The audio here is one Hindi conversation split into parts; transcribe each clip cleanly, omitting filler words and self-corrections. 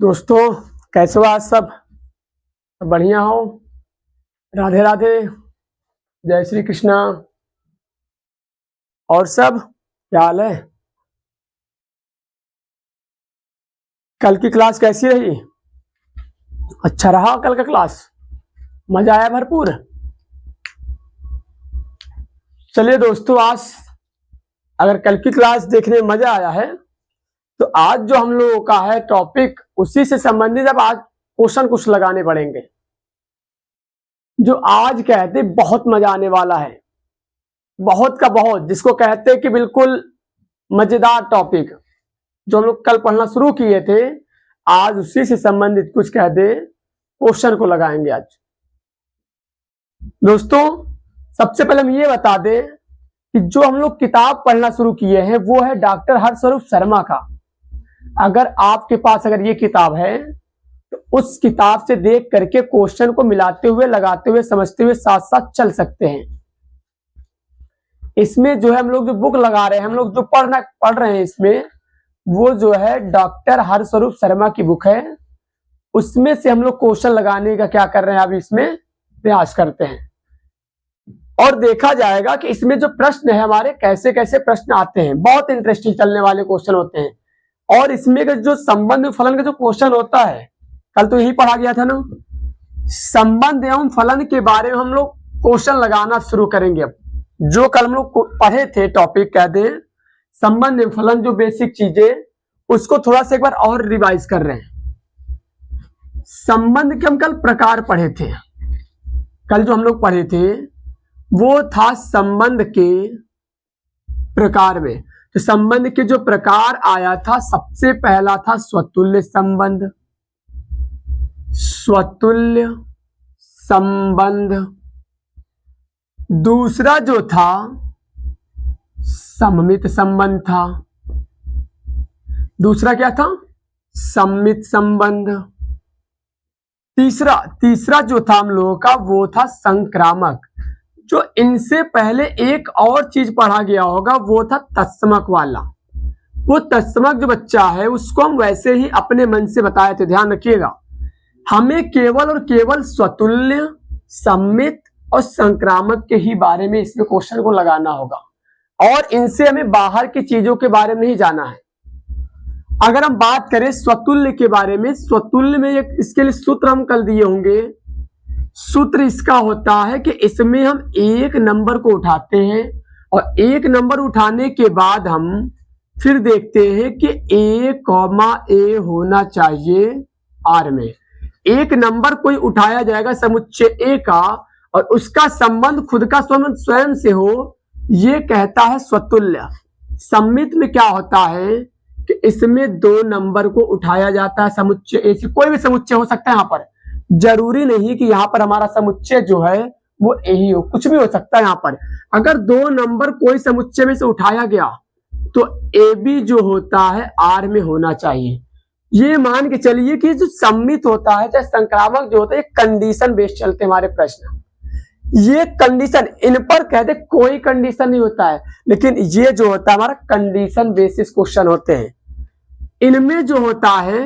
दोस्तों कैसे हो? आज सब बढ़िया हो? राधे राधे, जय श्री कृष्णा। और सब क्या हाल है? कल की क्लास कैसी रही? अच्छा रहा कल का क्लास? मजा आया भरपूर? चलिए दोस्तों, आज अगर कल की क्लास देखने में मजा आया है तो आज जो हम लोगों का है टॉपिक, उसी से संबंधित अब आज क्वेश्चन कुछ लगाने पड़ेंगे, जो आज कहते बहुत मजा आने वाला है। बहुत का बहुत, जिसको कहते हैं कि बिल्कुल मजेदार टॉपिक जो हम लोग कल पढ़ना शुरू किए थे, आज उसी से संबंधित कुछ कहते क्वेश्चन को लगाएंगे आज। दोस्तों सबसे पहले हम ये बता दें कि जो हम लोग किताब पढ़ना शुरू किए हैं वो है डॉक्टर हर्षस्वरूप शर्मा का। अगर आपके पास अगर ये किताब है तो उस किताब से देख करके क्वेश्चन को मिलाते हुए, लगाते हुए, समझते हुए साथ साथ चल सकते हैं। इसमें जो है हम लोग जो बुक लगा रहे हैं, हम लोग जो पढ़ रहे हैं इसमें, वो जो है डॉक्टर हर्षस्वरूप शर्मा की बुक है। उसमें से हम लोग क्वेश्चन लगाने का क्या कर रहे हैं, अभी इसमें प्रयास करते हैं और देखा जाएगा कि इसमें जो प्रश्न है हमारे कैसे कैसे प्रश्न आते हैं। बहुत इंटरेस्टिंग चलने वाले क्वेश्चन होते हैं। और इसमें जो संबंध फलन का जो क्वेश्चन होता है, कल तो यही पढ़ा गया था ना, संबंध एवं फलन के बारे में हम लोग क्वेश्चन लगाना शुरू करेंगे। अब जो कल हम लोग पढ़े थे टॉपिक कह दें संबंध एवं फलन, जो बेसिक चीजें, उसको थोड़ा सा एक बार और रिवाइज कर रहे हैं। संबंध के हम कल प्रकार पढ़े थे। कल जो हम लोग पढ़े थे वो था संबंध के प्रकार में। तो संबंध के जो प्रकार आया था, सबसे पहला था स्वतुल्य संबंध। स्वतुल्य संबंध। दूसरा जो था सममित संबंध था। दूसरा क्या था? सममित संबंध। तीसरा जो था हम लोगों का वो था संक्रामक। जो इनसे पहले एक और चीज पढ़ा गया होगा वो था तत्समक वाला। वो तत्समक जो बच्चा है उसको हम वैसे ही अपने मन से बताए थे, ध्यान रखिएगा। हमें केवल और केवल स्वतुल्य, सम्मित और संक्रामक के ही बारे में इसमें क्वेश्चन को लगाना होगा और इनसे हमें बाहर की चीजों के बारे में नहीं जाना है। अगर हम बात करें स्वतुल्य के बारे में, स्वतुल्य में इसके लिए सूत्र हम कल दिए होंगे। सूत्र इसका होता है कि इसमें हम एक नंबर को उठाते हैं और एक नंबर उठाने के बाद हम फिर देखते हैं कि a, होना चाहिए R में। एक नंबर कोई उठाया जाएगा समुच्चय A का और उसका संबंध खुद का स्वयं से हो, ये कहता है स्वतुल्य। सम्मित में क्या होता है कि इसमें दो नंबर को उठाया जाता है समुच्चय A से। कोई भी समुच्चय हो सकता है, यहाँ पर जरूरी नहीं कि यहाँ पर हमारा समुच्चय जो है वो A ही हो, कुछ भी हो सकता है। यहाँ पर अगर दो नंबर कोई समुच्चय में से उठाया गया तो AB जो होता है R में होना चाहिए। ये मान के चलिए कि जो सम्मित होता है चाहे संक्रामक जो होता है, कंडीशन बेस्ड चलते हमारे प्रश्न। ये कंडीशन, इन पर कहते कोई कंडीशन नहीं होता है, लेकिन ये जो होता है हमारा कंडीशन बेसिस क्वेश्चन होते हैं। इनमें जो होता है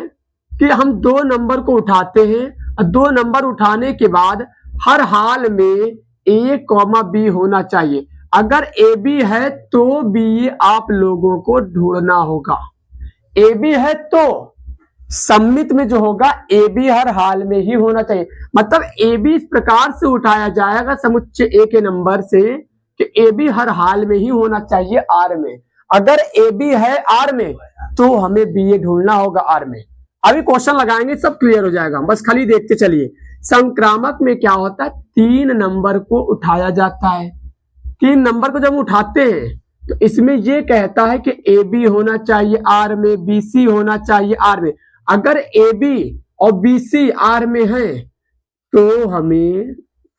कि हम दो नंबर को उठाते हैं और दो नंबर उठाने के बाद हर हाल में A, B होना चाहिए। अगर AB है तो B आप लोगों को ढूंढना होगा। AB है तो सम्मित में जो होगा AB हर हाल में ही होना चाहिए। मतलब AB इस प्रकार से उठाया जाएगा समुच्चय A के नंबर से कि AB हर हाल में ही होना चाहिए R में। अगर AB है R में तो हमें BA ढूंढना होगा R में। अभी क्वेश्चन लगाएंगे, सब क्लियर हो जाएगा, बस खाली देखते चलिए। संक्रामक में क्या होता है, तीन नंबर को उठाया जाता है। तीन नंबर को जब उठाते हैं तो इसमें यह कहता है कि AB होना चाहिए R में, BC होना चाहिए R में। अगर AB और BC R में है तो हमें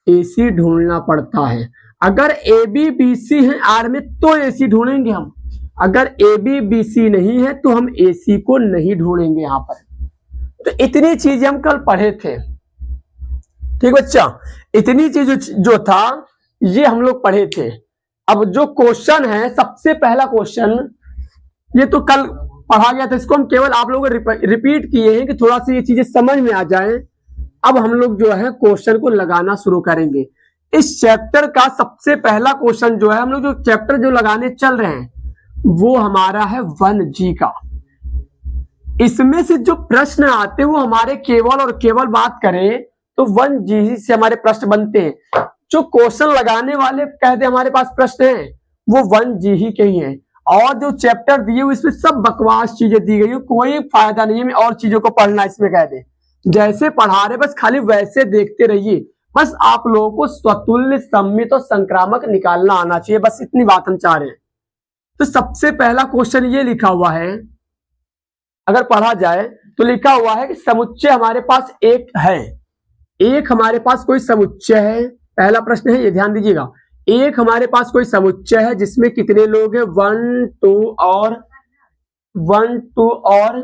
AC ढूंढना पड़ता है। अगर AB BC है R में तो AC ढूंढेंगे हम। अगर AB BC नहीं है तो हम AC को नहीं ढूंढेंगे यहाँ पर। तो इतनी चीजें हम कल पढ़े थे, ठीक बच्चा। इतनी चीज जो था ये हम लोग पढ़े थे। अब जो क्वेश्चन है, सबसे पहला क्वेश्चन, ये तो कल पढ़ा गया था, इसको हम केवल आप लोगों को रिपीट किए हैं कि थोड़ा सा ये चीजें समझ में आ जाए। अब हम लोग जो है क्वेश्चन को लगाना शुरू करेंगे। इस चैप्टर का सबसे पहला क्वेश्चन जो है, हम लोग जो चैप्टर जो लगाने चल रहे हैं वो हमारा है 1G का। इसमें से जो प्रश्न आते हैं वो हमारे केवल और केवल बात करें तो 1G से हमारे प्रश्न बनते हैं। जो क्वेश्चन लगाने वाले कहते हैं हमारे पास प्रश्न हैं वो 1G ही के ही हैं, और जो चैप्टर दिए हुए इसमें सब बकवास चीजें दी गई है, कोई फायदा नहीं है और चीजों को पढ़ना। इसमें कह दे जैसे पढ़ा रहे बस खाली वैसे देखते रहिए, बस आप लोगों को स्वतुल्य, सममित और संक्रामक निकालना आना चाहिए, बस इतनी बात हम चाह रहे हैं। तो सबसे पहला क्वेश्चन ये लिखा हुआ है, अगर पढ़ा जाए तो लिखा हुआ है कि समुच्चय हमारे पास एक है, एक हमारे पास कोई समुच्चय है। पहला प्रश्न है ये, ध्यान दीजिएगा, एक हमारे पास कोई समुच्चय है जिसमें कितने लोग हैं, 1 2 और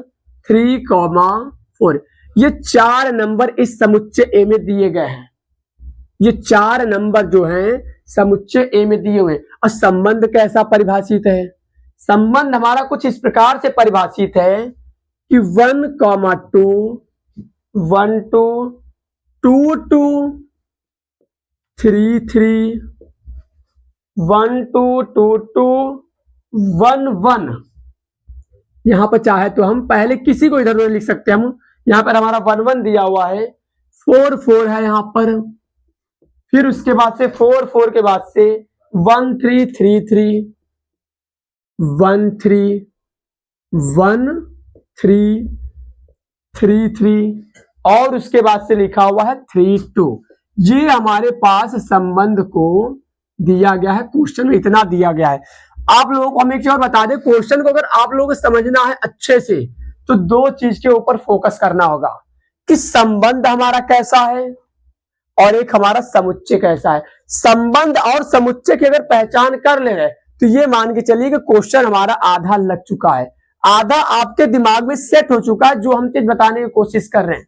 3, 4। ये 4 नंबर इस समुच्चय ए में दिए गए हैं। ये 4 नंबर जो हैं समुच्चय ए में दिए हुए हैं। और संबंध कैसा परिभाषित है? संबंध हमारा कुछ इस प्रकार से परिभाषित है कि 1, 2 1 2 2 2 3 3 1 2 2 2 1 1। यहां पर चाहे तो हम पहले किसी को इधर उधर लिख सकते हैं। हम यहां पर हमारा 1 1 दिया हुआ है, 4 4 है यहां पर, फिर उसके बाद से 4 4 के बाद से 1 3 3 3 1 3 1 3 3 3 और उसके बाद से लिखा हुआ है 3 2। ये हमारे पास संबंध को दिया गया है, क्वेश्चन में इतना दिया गया है। आप लोगों को हम एक चीज और बता दें, क्वेश्चन को अगर आप लोगों को समझना है अच्छे से तो 2 चीज के ऊपर फोकस करना होगा कि संबंध हमारा कैसा है और एक हमारा समुच्चय कैसा है। संबंध और समुच्चय की अगर पहचान कर ले रहे तो ये मान के चलिए कि क्वेश्चन हमारा आधा लग चुका है, आधा आपके दिमाग में सेट हो चुका है जो हम चीज बताने की कोशिश कर रहे हैं।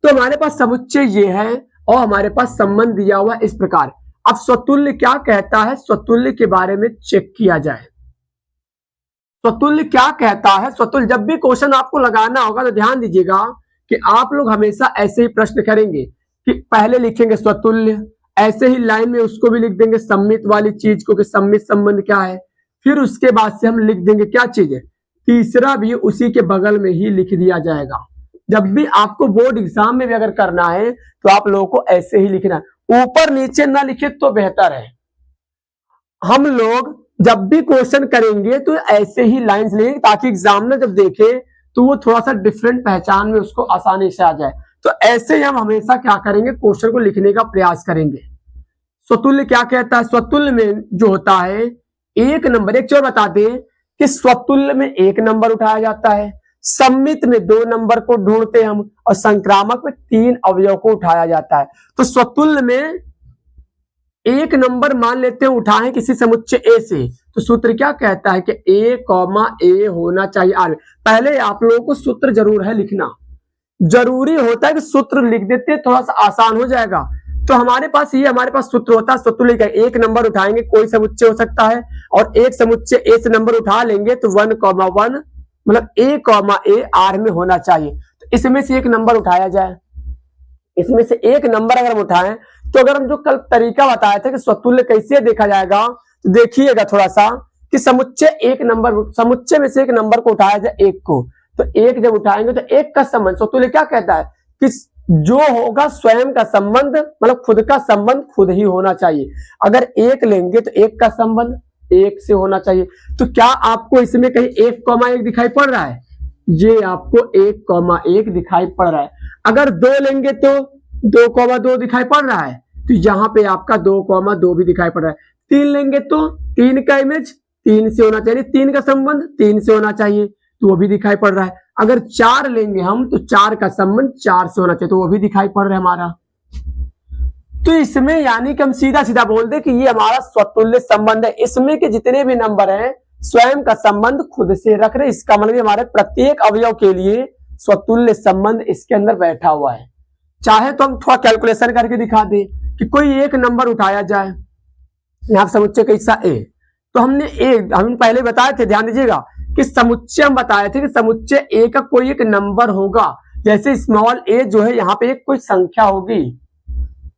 तो हमारे पास समुच्चय ये है और हमारे पास संबंध दिया हुआ इस प्रकार। अब स्वतुल्य क्या कहता है, स्वतुल्य के बारे में चेक किया जाए। स्वतुल्य क्या कहता है? स्वतुल्य जब भी क्वेश्चन आपको लगाना होगा तो ध्यान दीजिएगा कि आप लोग हमेशा ऐसे ही प्रश्न करेंगे कि पहले लिखेंगे स्वतुल्य, ऐसे ही लाइन में उसको भी लिख देंगे सम्मित वाली चीज को कि सम्मित संबंध क्या है, फिर उसके बाद से हम लिख देंगे क्या चीज है, तीसरा भी उसी के बगल में ही लिख दिया जाएगा। जब भी आपको बोर्ड एग्जाम में भी अगर करना है तो आप लोगों को ऐसे ही लिखना है, ऊपर नीचे ना लिखे तो बेहतर है। हम लोग जब भी क्वेश्चन करेंगे तो ऐसे ही लाइंस लेंगे ताकि एग्जामिनर जब देखे तो वो थोड़ा सा डिफरेंट पहचान में उसको आसानी से आ जाए। तो ऐसे ही हम हमेशा क्या करेंगे, क्वेश्चन को लिखने का प्रयास करेंगे। स्वतुल्य क्या कहता है? स्वतुल्य में जो होता है एक नंबर, एक चीज बता दें कि स्वतुल्य में 1 नंबर उठाया जाता है, सम्मित में 2 नंबर को ढूंढते हैं हम, और संक्रामक में 3 अवयव को उठाया जाता है। तो स्वतुल्य में 1 नंबर मान लेते हैं उठाएं किसी समुच्चय ए से, तो सूत्र क्या कहता है कि a, होना चाहिए आर। पहले आप लोगों को सूत्र जरूर है लिखना, जरूरी होता है कि सूत्र लिख देते हैं थोड़ा सा आसान हो जाएगा। तो हमारे पास सूत्र होता है स्वतुल्य का। 1 नंबर उठाएंगे, कोई समुच्चय हो सकता है, और एक समुच्चय ए से नंबर उठा लेंगे तो 1, 1 मतलब a, आर में होना चाहिए। तो इसमें से 1 नंबर उठाया जाए, इसमें से 1 नंबर अगर हम उठाएं तो अगर हम जो कल तरीका बताया था कि स्वतुल्य कैसे देखा जाएगा, तो देखिएगा थोड़ा सा कि समुच्चय में से 1 नंबर को उठाया जाए, 1 को, तो 1 जब उठाएंगे तो 1 का संबंध, स्वतुल्य क्या कहता है कि जो होगा स्वयं का संबंध, मतलब खुद का संबंध खुद ही होना चाहिए। अगर 1 लेंगे तो 1 का संबंध 1 से होना चाहिए। तो क्या आपको इसमें कहीं 1, 1 दिखाई पड़ रहा है? ये आपको 1, 1 दिखाई पड़ रहा है। अगर 2 लेंगे तो 2, 2 दिखाई पड़ रहा है, तो यहाँ पे आपका 2, 2 भी दिखाई पड़ रहा है। 3 लेंगे तो 3 का इमेज 3 से होना चाहिए, 3 का संबंध 3 से होना चाहिए, तो वो भी दिखाई पड़ रहा है। अगर 4 लेंगे हम तो 4 का संबंध 4 से होना चाहिए, तो वो भी दिखाई पड़ रहा है हमारा। तो इसमें यानी कि हम सीधा सीधा बोल दे कि ये हमारा स्वतुल्य संबंध है। इसमें के जितने भी नंबर हैं स्वयं का संबंध खुद से रख रहे, इसका मतलब हमारे प्रत्येक अवयव के लिए स्वतुल्य संबंध इसके अंदर बैठा हुआ है। चाहे तो हम थोड़ा कैलकुलेशन करके दिखा दें कि कोई 1 नंबर उठाया जाए, यहाँ समुच्चय का हिस्सा ए, तो हमने हम पहले बताए थे, ध्यान दीजिएगा कि समुच्चय हम बताए थे कि समुच्चय ए का कोई एक नंबर होगा, जैसे स्मॉल ए जो है यहाँ पे एक कोई संख्या होगी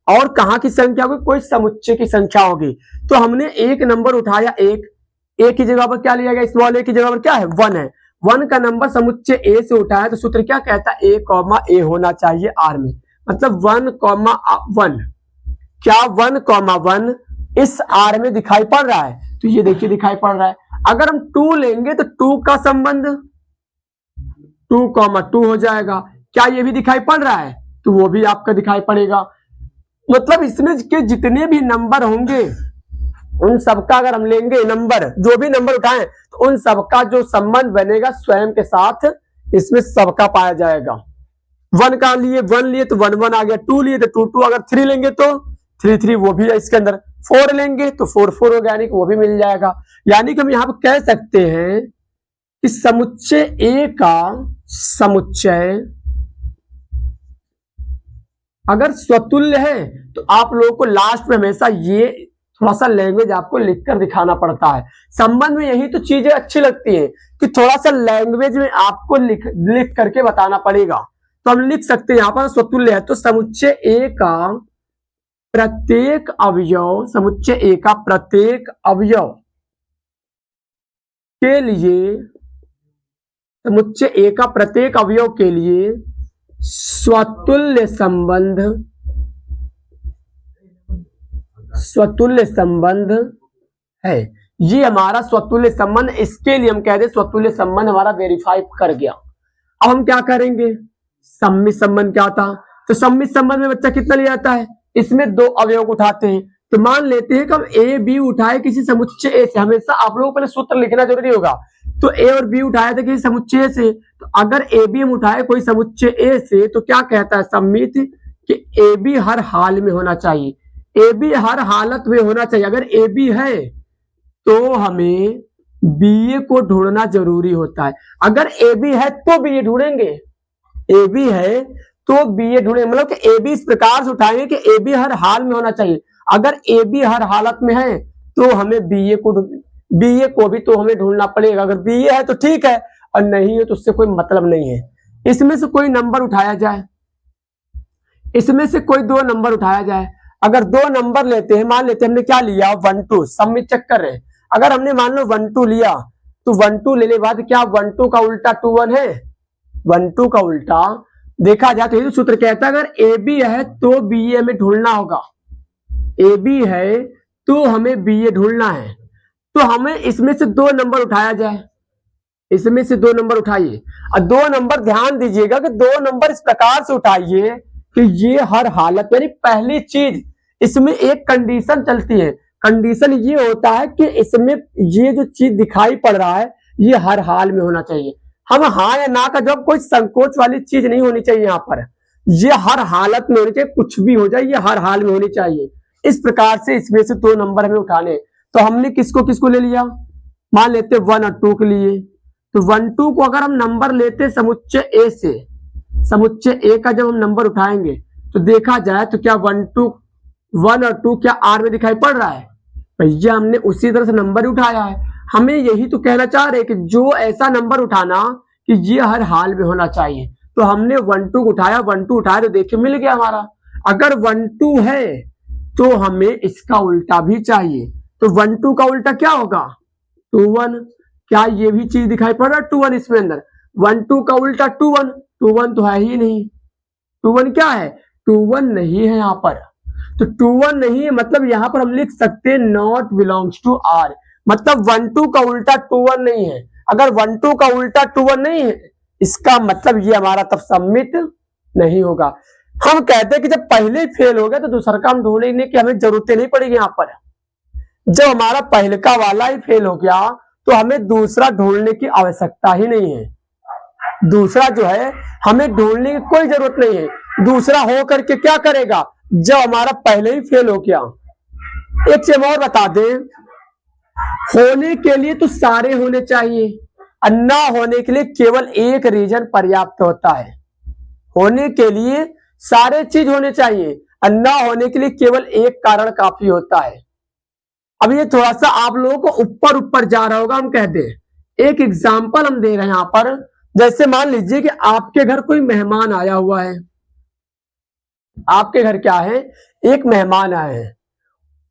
और कहाँ की संख्या होगी, कोई समुच्चय की संख्या होगी। तो हमने एक नंबर उठाया, ए की जगह पर क्या लिया गया, स्मॉल ए की जगह पर क्या है, 1 है। 1 का नंबर समुच्चय ए से उठाया तो सूत्र क्या कहता है, ए कॉमा ए होना चाहिए आर में, मतलब 1 कॉमा 1, क्या 1 कॉमा 1 इस आर में दिखाई पड़ रहा है, तो ये देखिए दिखाई पड़ रहा है। अगर हम 2 लेंगे तो 2 का संबंध 2 कॉमा 2 हो जाएगा, क्या ये भी दिखाई पड़ रहा है, तो वो भी आपका दिखाई पड़ेगा। मतलब इसमें के जितने भी नंबर होंगे उन सबका अगर हम लेंगे नंबर, जो भी नंबर उठाएं तो उन सबका जो संबंध बनेगा स्वयं के साथ इसमें सबका पाया जाएगा। 1 का लिए 1 लिए तो 1 1 आ गया, 2 लिए तो 2 2, अगर 3 लेंगे तो 3 3 वो भी है इसके अंदर, 4 लेंगे तो 4 4 हो गया, यानी कि वो भी मिल जाएगा। यानी कि हम यहाँ पे कह सकते हैं कि समुच्चय ए का समुच्चय अगर स्वतुल्य है तो आप लोगों को लास्ट में हमेशा ये थोड़ा सा लैंग्वेज आपको लिखकर दिखाना पड़ता है। संबंध में यही तो चीजें अच्छी लगती हैं कि थोड़ा सा लैंग्वेज में आपको लिख करके बताना पड़ेगा। तो हम लिख सकते हैं यहाँ पर स्वतुल्य है तो समुच्चय ए का प्रत्येक अवयव, समुच्चय ए का प्रत्येक अवयव के लिए, समुच्चय ए का प्रत्येक अवयव के लिए स्वतुल्य संबंध, स्वतुल्य संबंध है। ये हमारा स्वतुल्य संबंध, इसके लिए हम कह दे स्वतुल्य संबंध हमारा वेरीफाई कर गया। अब हम क्या करेंगे, सम्मित संबंध क्या था, तो सम्मित संबंध में बच्चा कितना लिया जाता है, इसमें 2 अवयव उठाते हैं। तो मान लेते हैं कि हम ए बी उठाए किसी समुच्चय ए से, हमेशा आप लोगों को पहले सूत्र लिखना जरूरी होगा। तो ए और बी उठाए थे किसी समुच्चय से, तो अगर ए बी हम उठाए कोई समुच्चय ए से तो क्या कहता है सम्मित कि ए बी हर हाल में होना चाहिए, ए बी हर हालत में होना चाहिए। अगर ए बी है तो हमें बी ए को ढूंढना जरूरी होता है। अगर ए बी है तो बी ए ढूंढेंगे, ए बी है तो बी ए ढूंढेंगे, मतलब कि ए बी इस प्रकार से उठाएंगे कि ए बी हर हाल में होना चाहिए। अगर ए बी हर हालत में है तो हमें बी ए को भी तो हमें ढूंढना पड़ेगा। अगर बी ए है तो ठीक है, और नहीं है तो उससे कोई मतलब नहीं है। इसमें से कोई नंबर उठाया जाए, इसमें से कोई 2 नंबर उठाया जाए। अगर 2 नंबर लेते हैं, मान लेते हैं हमने क्या लिया 1 2, सम्मित चेक कर रहे हैं। अगर हमने मान लो 1 2 लिया तो 1 2 लेने के बाद क्या 1 2 का उल्टा 2 1 है, 1 2 का उल्टा देखा जाए तो ये सूत्र कहता है अगर ए बी है तो बी ए हमें ढूंढना होगा, ए बी है तो हमें बी ए ढूंढना है। तो हमें इसमें से 2 नंबर उठाया जाए, इसमें से 2 नंबर उठाइए। और 2 नंबर ध्यान दीजिएगा कि 2 नंबर इस प्रकार से उठाइए कि ये हर हालत, यानी पहली चीज इसमें एक कंडीशन चलती है। कंडीशन ये होता है कि इसमें ये जो चीज दिखाई पड़ रहा है ये हर हाल में होना चाहिए। हम हाँ या ना का जब कोई संकोच वाली चीज नहीं होनी चाहिए, यहाँ पर ये हर हालत में होनी चाहिए, कुछ भी हो जाए ये हर हाल में होनी चाहिए। इस प्रकार से इसमें से 2 नंबर हमें उठाने। तो हमने किसको किसको ले लिया, मान लेते 1 और 2 के लिए। तो 1 2 को अगर हम नंबर लेते समुच्चय ए से, समुच्चय ए का जब हम नंबर उठाएंगे तो देखा जाए तो क्या 1 और 2 क्या आर में दिखाई पड़ रहा है, भैया हमने उसी तरह से नंबर उठाया है। हमें यही तो कहना चाह रहे कि जो ऐसा नंबर उठाना कि ये हर हाल में होना चाहिए। तो हमने 1 2 उठाया, 1 2 उठाया तो देखिए मिल गया हमारा। अगर 1 2 है तो हमें इसका उल्टा भी चाहिए, तो 1 2 का उल्टा क्या होगा 2 1। क्या ये भी चीज दिखाई पड़ रहा है 2 1 इसमें अंदर, 1 2 का उल्टा 2 1, 2 1 तो है ही नहीं, 2 1 क्या है 2 1 नहीं है यहाँ पर। तो 2 1 नहीं है मतलब यहाँ पर हम लिख सकते हैं नॉट बिलोंग्स टू आर, मतलब 1 2 का उल्टा 2 1 नहीं है। अगर 1 2 का उल्टा 2 1 नहीं है इसका मतलब ये हमारा तब सम्मित नहीं होगा। हम कहते हैं कि जब पहले ही फेल हो गया तो दूसरा का हम ढूंढने की हमें जरूरत नहीं पड़ेगी। यहाँ पर जब हमारा पहले का वाला ही फेल हो गया तो हमें दूसरा ढूंढने की आवश्यकता ही नहीं है, दूसरा जो है हमें ढूंढने की कोई जरूरत नहीं है। दूसरा हो करके क्या करेगा जब हमारा पहले ही फेल हो गया। एक चीज और बता दें, होने के लिए तो सारे होने चाहिए और ना होने के लिए केवल एक रीजन पर्याप्त होता है। होने के लिए सारे चीज होने चाहिए और ना होने के लिए केवल एक कारण काफी होता है। अब ये थोड़ा सा आप लोगों को ऊपर ऊपर जा रहा होगा, हम कहते हैं एक एग्जाम्पल हम दे रहे हैं यहां पर। जैसे मान लीजिए कि आपके घर कोई मेहमान आया हुआ है, आपके घर क्या है, एक मेहमान आए हैं।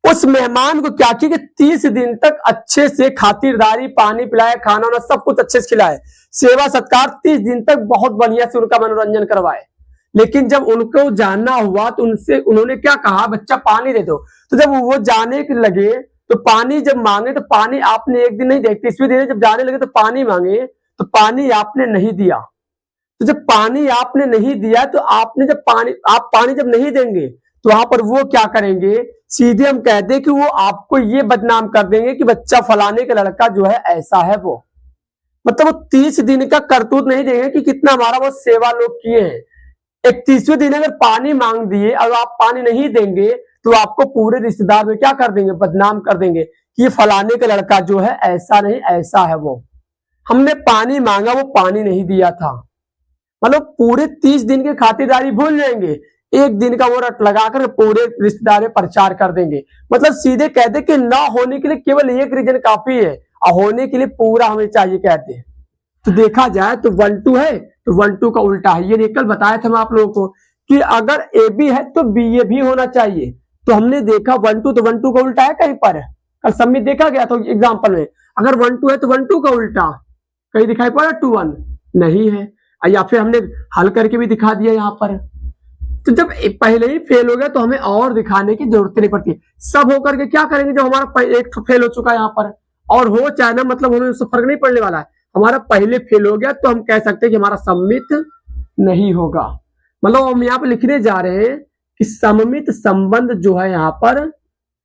उस मेहमान को क्या किया कि 30 दिन तक अच्छे से खातिरदारी, पानी पिलाए, खाना वाना सब कुछ अच्छे से खिलाए, सेवा सत्कार, 30 दिन तक बहुत बढ़िया से उनका मनोरंजन करवाए। लेकिन जब उनको जानना हुआ तो उनसे उन्होंने क्या कहा, बच्चा पानी दे दो। तो जब वो जाने के लगे तो पानी जब मांगे तो पानी आपने एक दिन नहीं दिया, 30वें दिन जब जाने लगे तो पानी मांगे तो पानी आपने नहीं दिया। तो जब पानी आपने नहीं दिया तो आपने जब आप पानी जब नहीं देंगे तो वहां पर वो क्या करेंगे, सीधे हम कहते हैं कि वो आपको ये बदनाम कर देंगे कि बच्चा फलाने का लड़का जो है ऐसा है। वो मतलब वो 30 दिन का करतूत नहीं देंगे कि कितना हमारा वो सेवा लोग किए हैं। 31वें दिन अगर पानी मांग दिए और आप पानी नहीं देंगे तो आपको पूरे रिश्तेदार में क्या कर देंगे, बदनाम कर देंगे कि ये फलाने का लड़का जो है ऐसा नहीं ऐसा है। वो हमने पानी मांगा, वो पानी नहीं दिया था। मतलब पूरे 30 दिन की खातिरदारी भूल जाएंगे, एक दिन का वो रट लगाकर पूरे रिश्तेदार में प्रचार कर देंगे। मतलब सीधे कहते कि ना होने के लिए केवल एक रीजन काफी है और होने के लिए पूरा हमें चाहिए कहते हैं। तो देखा जाए तो 1-2 है तो 1-2 का उल्टा है। ये कल बताया था मैं आप लोगों को कि अगर ए बी है तो बी ए भी होना चाहिए। तो हमने देखा 1-2 तो 1-2 का उल्टा है कहीं पर, कल सबमिट देखा गया तो एग्जाम्पल में अगर 1-2 है तो 1-2 का उल्टा कहीं दिखाई पड़ा 2-1 नहीं है, या फिर हमने हल करके भी दिखा दिया यहाँ पर। तो जब पहले ही फेल हो गया तो हमें और दिखाने की जरूरत नहीं पड़ती। सब होकर के क्या करेंगे, जब हमारा एक फेल हो चुका है यहाँ पर और हो चाहे ना, मतलब हमें उससे फर्क नहीं पड़ने वाला है। हमारा पहले फेल हो गया तो हम कह सकते हैं कि हमारा सम्मित नहीं होगा। मतलब हम यहाँ पर लिखने जा रहे हैं कि सममित संबंध जो है यहाँ पर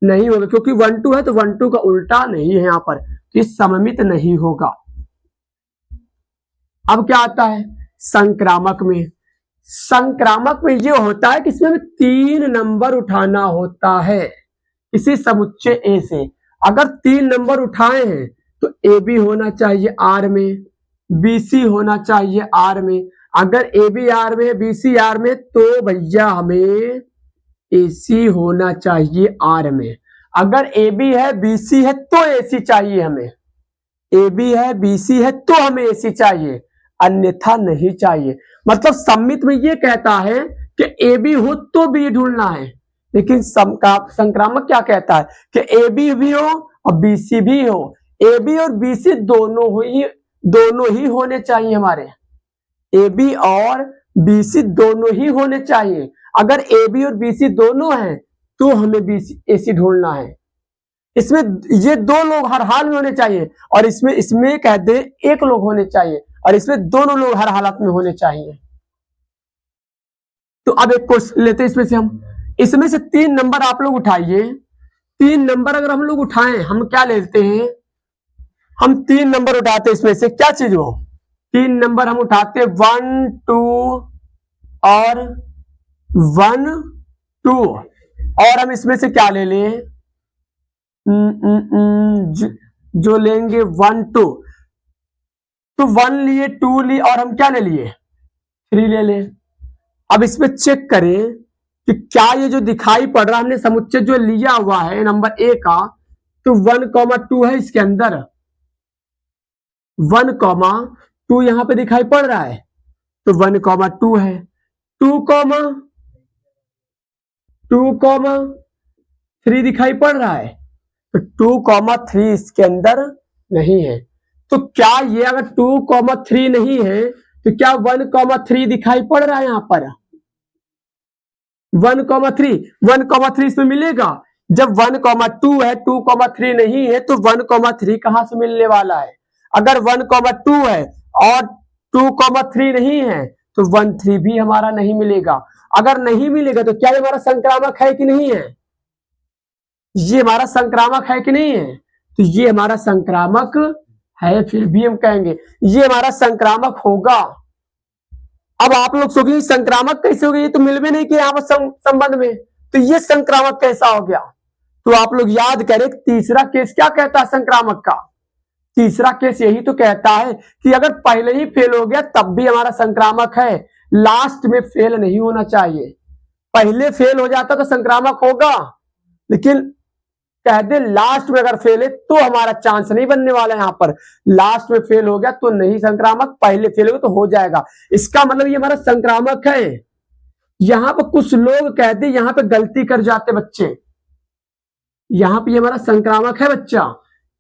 नहीं होगा, क्योंकि 1-2 है तो 1-2 का उल्टा नहीं है यहाँ पर, तो सममित नहीं होगा। अब क्या आता है संक्रामक में। संक्रामक में ये होता है कि इसमें 3 नंबर उठाना होता है इसी समुच्चय ए से। अगर 3 नंबर उठाए हैं तो ए बी होना चाहिए आर में, बी सी होना चाहिए आर में। अगर ए बी आर में, बी सी आर में तो भैया हमें ए सी होना चाहिए आर में। अगर ए बी है बी सी है तो ए सी चाहिए हमें, ए बी है बी सी है तो हमें ए सी चाहिए, अन्यथा नहीं चाहिए। मतलब सम्मित में ये कहता है कि ए बी हो तो बी ढूंढना है, लेकिन संक्रामक क्या कहता है कि ए बी भी हो और बी सी भी हो। ए बी और बी सी दोनों ही होने चाहिए हमारे, ए बी और बी सी दोनों ही होने चाहिए। अगर ए बी और बी सी दोनों हैं तो हमें बी सी ए सी ढूंढना है। इसमें ये 2 लोग हर हाल में होने चाहिए और इसमें कहते हैं 1 लोग होने चाहिए और इसमें दोनों लोग हर हालत में होने चाहिए। तो अब एक क्वेश्चन लेते हैं इसमें से हम, इसमें से 3 नंबर आप लोग उठाइए। 3 नंबर अगर हम लोग उठाएं, हम क्या लेते हैं, हम 3 नंबर उठाते हैं, इसमें से क्या चीज हो, 3 नंबर हम उठाते 1 2 और 1 2 और हम इसमें से क्या ले लें, जो लेंगे 1 2 तो 1 लिए 2 लिए और हम क्या ले लिए 3 ले ले। अब इसमें चेक करें कि क्या ये जो दिखाई पड़ रहा है हमने समुच्चय जो लिया हुआ है नंबर ए का, तो 1,2 है इसके अंदर, 1,2 यहां पे दिखाई पड़ रहा है तो 1,2 है, 2,3 दिखाई पड़ रहा है तो 2,3 इसके अंदर नहीं है। तो क्या ये अगर 2,3 नहीं है तो क्या 1,3 दिखाई पड़ रहा है यहां पर, 1,3 इसमें मिलेगा। जब 1,2 है 2,3 नहीं है तो 1,3 कहां से मिलने वाला है। अगर 1,2 है और 2,3 नहीं है तो 1,3 भी हमारा नहीं मिलेगा। अगर नहीं मिलेगा तो क्या ये हमारा संक्रामक है कि नहीं है, ये हमारा संक्रामक है कि नहीं है, तो ये हमारा संक्रामक है, फिर भी हम कहेंगे ये हमारा संक्रामक होगा। अब आप लोग सोचिए संक्रामक कैसे हो गया, ये तो मिल भी नहीं किया यहाँ पर संबंध में, तो ये संक्रामक कैसा हो गया। तो आप लोग याद करें तीसरा केस क्या कहता है संक्रामक का, तीसरा केस यही तो कहता है कि अगर पहले ही फेल हो गया तब भी हमारा संक्रामक है, लास्ट में फेल नहीं होना चाहिए। पहले फेल हो जाता तो संक्रामक होगा, लेकिन कह दे लास्ट में अगर फेल है तो हमारा चांस नहीं बनने वाला है। यहाँ पर लास्ट में फेल हो गया तो नहीं संक्रामक, पहले फेल हो गया तो हो जाएगा। इसका मतलब ये हमारा संक्रामक है। यहां पर कुछ लोग कहते यहां पे गलती कर जाते बच्चे, यहां पे हमारा संक्रामक है बच्चा,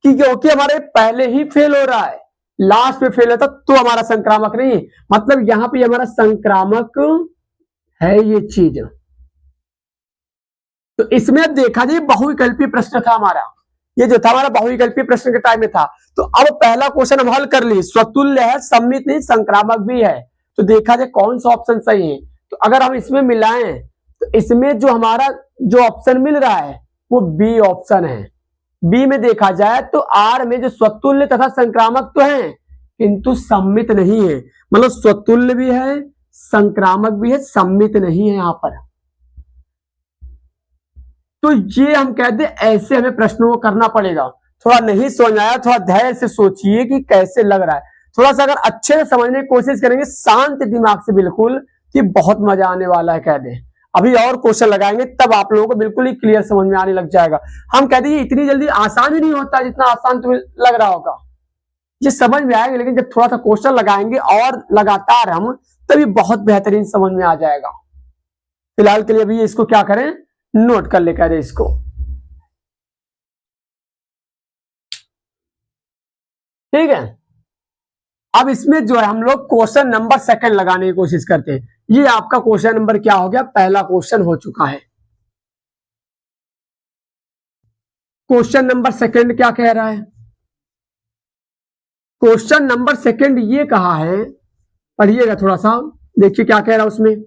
कि क्योंकि हमारे पहले ही फेल हो रहा है, लास्ट में फेल होता तो हमारा संक्रामक नहीं है। मतलब यहां पे हमारा संक्रामक है ये चीज। तो इसमें अब देखा जाए बहुविकल्पीय प्रश्न था हमारा, ये जो था हमारा बहुविकल्पीय प्रश्न के टाइम में था। तो अब पहला क्वेश्चन हम हल कर लिए, स्वतुल्य है, सम्मित नहीं, संक्रामक भी है। तो देखा जाए कौन सा ऑप्शन सही है। तो अगर हम इसमें मिलाएं तो इसमें जो हमारा जो ऑप्शन मिल रहा है वो बी ऑप्शन है। बी में देखा जाए तो आर में जो स्वतुल्य तथा संक्रामक तो है किंतु सम्मित नहीं है। मतलब स्वतुल्य भी है, संक्रामक भी है, सम्मित नहीं है यहां पर। तो ये हम कहते हैं ऐसे हमें प्रश्नों को करना पड़ेगा। थोड़ा नहीं समझ आया, थोड़ा धैर्य से सोचिए कि कैसे लग रहा है। थोड़ा सा अगर अच्छे से समझने की कोशिश करेंगे शांत दिमाग से बिल्कुल, कि बहुत मजा आने वाला है। कह दे अभी और क्वेश्चन लगाएंगे तब आप लोगों को बिल्कुल ही क्लियर समझ में आने लग जाएगा। हम कहते हैं इतनी जल्दी आसान ही नहीं होता जितना आसान तुम्हें लग रहा होगा। ये समझ में आएगा, लेकिन जब थोड़ा सा क्वेश्चन लगाएंगे और लगातार हम, तभी बहुत बेहतरीन समझ में आ जाएगा। फिलहाल के लिए अभी इसको क्या करें, नोट कर ले, कह रहे इसको। ठीक है, अब इसमें जो है हम लोग क्वेश्चन नंबर सेकंड लगाने की कोशिश करते हैं। ये आपका क्वेश्चन नंबर क्या हो गया, पहला क्वेश्चन हो चुका है। क्वेश्चन नंबर सेकंड क्या कह रहा है, क्वेश्चन नंबर सेकंड ये कहा है, पढ़िएगा थोड़ा सा, देखिए क्या कह रहा है उसमें।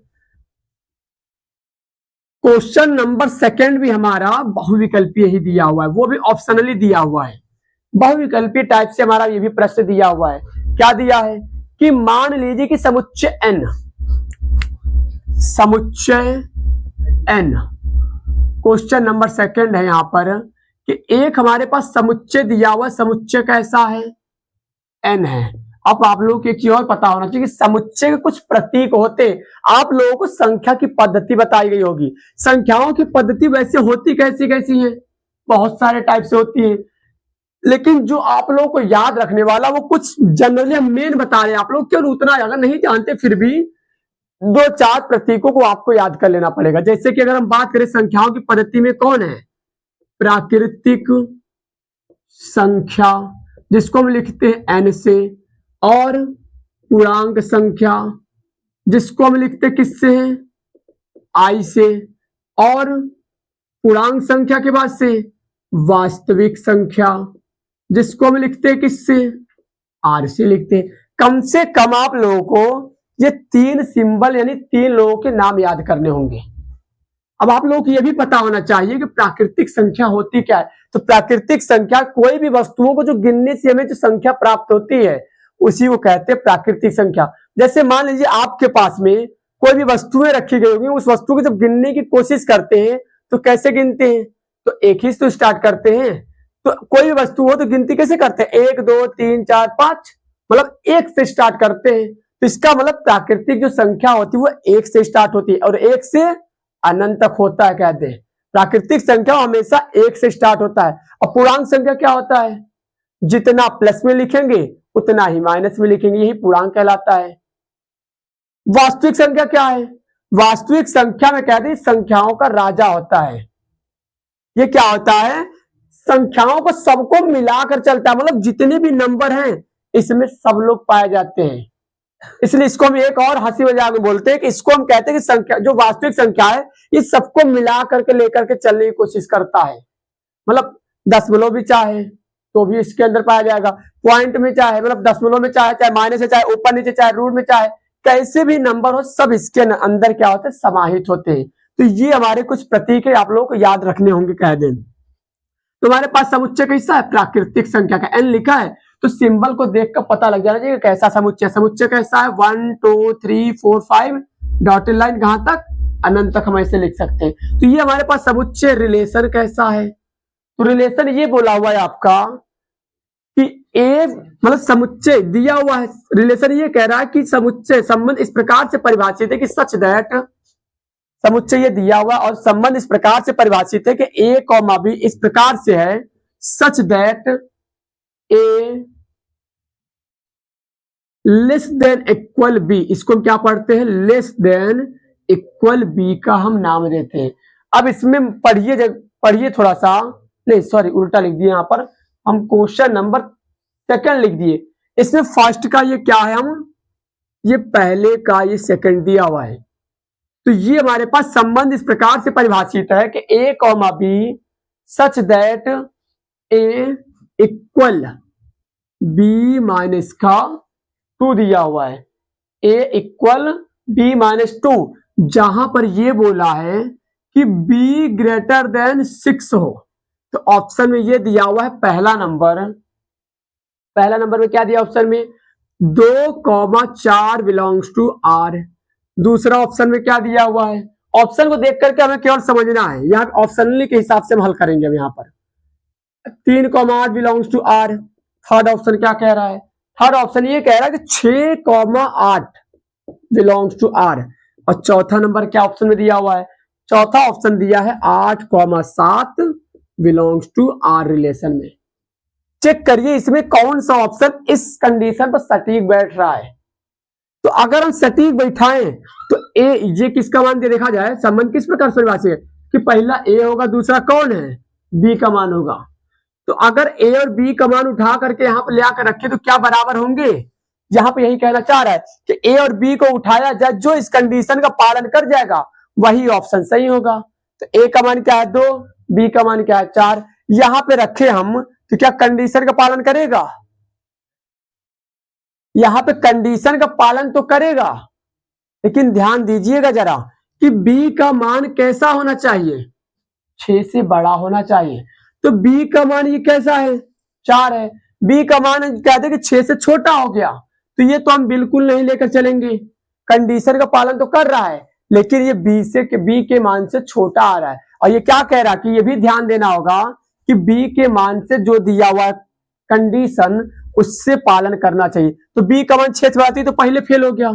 क्वेश्चन नंबर सेकंड भी हमारा बहुविकल्पीय ही दिया हुआ है, वो भी ऑप्शनली दिया हुआ है। बहुविकल्पीय टाइप से हमारा ये भी प्रश्न दिया हुआ है। क्या दिया है कि मान लीजिए कि समुच्चय n, क्वेश्चन नंबर सेकंड है यहां पर, कि एक हमारे पास समुच्चय दिया हुआ है, समुच्चय कैसा है, n है। अब आप लोगों को एक चीज और पता होना चाहिए कि समुच्चय के कुछ प्रतीक होते, आप लोगों को संख्या की पद्धति बताई गई होगी। संख्याओं की पद्धति वैसे होती कैसी कैसी है, बहुत सारे टाइप से होती है, लेकिन जो आप लोगों को याद रखने वाला वो कुछ जनरली हम मेन बता रहे हैं। आप लोग क्यों उतना अगर नहीं जानते फिर भी 2-4 प्रतीकों को आपको याद कर लेना पड़ेगा। जैसे कि अगर हम बात करें संख्याओं की पद्धति में कौन है, प्राकृतिक संख्या जिसको हम लिखते हैं n से, और पूर्णांक संख्या जिसको हम लिखते हैं किससे है, i से, और पूर्णांक संख्या के बाद से वास्तविक संख्या जिसको हम लिखते हैं किससे, r से लिखते हैं। कम से कम आप लोगों को ये 3 सिंबल यानी 3 लोगों के नाम याद करने होंगे। अब आप लोगों को यह भी पता होना चाहिए कि प्राकृतिक संख्या होती क्या है। तो प्राकृतिक संख्या कोई भी वस्तुओं को जो गिनने से हमें जो संख्या प्राप्त होती है उसी को कहते हैं प्राकृतिक संख्या। जैसे मान लीजिए आपके पास में कोई भी वस्तुएं रखी गई होंगी, उस वस्तु को जब गिनने की कोशिश करते हैं तो कैसे गिनते हैं, तो एक ही से तो स्टार्ट करते हैं। तो कोई भी वस्तु हो तो गिनती कैसे करते हैं, 1 2 3 4 5, मतलब 1 से स्टार्ट करते हैं। तो इसका मतलब प्राकृतिक जो संख्या होती है वो 1 से स्टार्ट होती है और 1 से अनंत तक होता है। कहते हैं प्राकृतिक संख्या हमेशा 1 से स्टार्ट होता है। और पूर्णांक संख्या क्या होता है, जितना प्लस में लिखेंगे उतना ही माइनस में लिखेंगे, यही पूर्णांक कहलाता है। वास्तविक संख्या क्या है, वास्तविक संख्या में कहते हैं संख्याओं का राजा होता है। ये क्या होता है, संख्याओं को सबको मिलाकर चलता है, मतलब जितने भी नंबर हैं इसमें सब लोग पाए जाते हैं। इसलिए इसको हम एक और हंसी मजाक में बोलते हैं कि इसको हम कहते हैं कि संख्या जो वास्तविक संख्या है ये सबको मिला करके लेकर के चलने की कोशिश करता है। मतलब दशमलव भी चाहे तो भी इसके अंदर पाया जाएगा, पॉइंट में चाहे मतलब दशमलव में चाहे, चाहे माइनस से, चाहे ऊपर नीचे, चाहे रूट में, चाहे कैसे भी नंबर हो, सब इसके अंदर क्या होते हैं, समाहित होते हैं। तो ये हमारे कुछ प्रतीक है, आप लोगों को याद रखने होंगे। कह दें तुम्हारे पास समुच्चय कैसा है, प्राकृतिक संख्या का n लिखा है, तो सिंबल को देखकर पता लग जाना चाहिए कैसा समुच्चय। समुच्चय कैसा है, 1 2 3 4 5 डॉटेड लाइन कहां तक, अनंत तक हम ऐसे लिख सकते हैं। तो ये हमारे पास समुच्चय। रिलेशन कैसा है, तो रिलेशन ये बोला हुआ है आपका कि ए मतलब समुच्चय दिया हुआ है। रिलेशन ये कह रहा है कि समुच्चय संबंध इस प्रकार से परिभाषित है कि सच दैट समुच्चय ये दिया हुआ और संबंध इस प्रकार से परिभाषित है कि ए कॉमा बी इस प्रकार से है such that A less than equal B, इसको हम क्या पढ़ते हैं, लेस देन इक्वल बी का हम नाम देते हैं। अब इसमें पढ़िए थोड़ा सा, नहीं सॉरी उल्टा लिख दिए, यहां पर हम क्वेश्चन नंबर सेकंड लिख दिए। इसमें फर्स्ट का ये क्या है, हम ये पहले का ये सेकंड दिया हुआ है। तो ये हमारे पास संबंध इस प्रकार से परिभाषित है कि A comma B such that A equal B minus का 2 दिया हुआ है, ए इक्वल बी माइनस 2, जहां पर ये बोला है कि बी ग्रेटर देन 6 हो। तो ऑप्शन में ये दिया हुआ है पहला नंबर में क्या दिया ऑप्शन में 2,4 बिलोंग्स टू आर। दूसरा ऑप्शन में क्या दिया हुआ है, ऑप्शन को देख करके हमें केवल समझना है, यहाँ ऑप्शनली के हिसाब से हम हल करेंगे। अब यहाँ पर 3,8 belongs to R. Third option क्या कह रहा है, थर्ड ऑप्शन ये कह रहा है कि 6,8 बिलोंग्स टू आर। और चौथा नंबर क्या ऑप्शन में दिया हुआ है, चौथा ऑप्शन दिया है 8,7 बिलोंग्स टू आर रिलेशन में। चेक करिए इसमें कौन सा ऑप्शन इस कंडीशन पर सटीक बैठ रहा है। तो अगर हम सटीक बैठाएं तो ए, ये किसका मान दिया देखा जाए, संबंध किस प्रकार से परिभाषित है कि पहला ए होगा, दूसरा कौन है, बी का मान होगा। तो अगर ए और बी का मान उठा करके यहाँ पर ले आकर रखे तो क्या बराबर होंगे, यहाँ पे यही कहना चाह रहा है कि ए और बी को उठाया जाए, जो इस कंडीशन का पालन कर जाएगा वही ऑप्शन सही होगा। तो ए का मान क्या है 2, बी का मान क्या है 4, यहाँ पे रखे हम तो क्या कंडीशन का पालन करेगा, यहां पे कंडीशन का पालन तो करेगा, लेकिन ध्यान दीजिएगा जरा कि बी का मान कैसा होना चाहिए, 6 से बड़ा होना चाहिए। तो बी का मान ये कैसा है 4 है, बी का मान कहते हैं कि 6 से छोटा हो गया, तो ये तो हम बिल्कुल नहीं लेकर चलेंगे। कंडीशन का पालन तो कर रहा है लेकिन ये बी के मान से छोटा आ रहा है। और ये क्या कह रहा है कि ये भी ध्यान देना होगा कि बी के मान से जो दिया हुआ कंडीशन उससे पालन करना चाहिए। तो बी का मान 6 से बड़ा तो पहले फेल हो गया।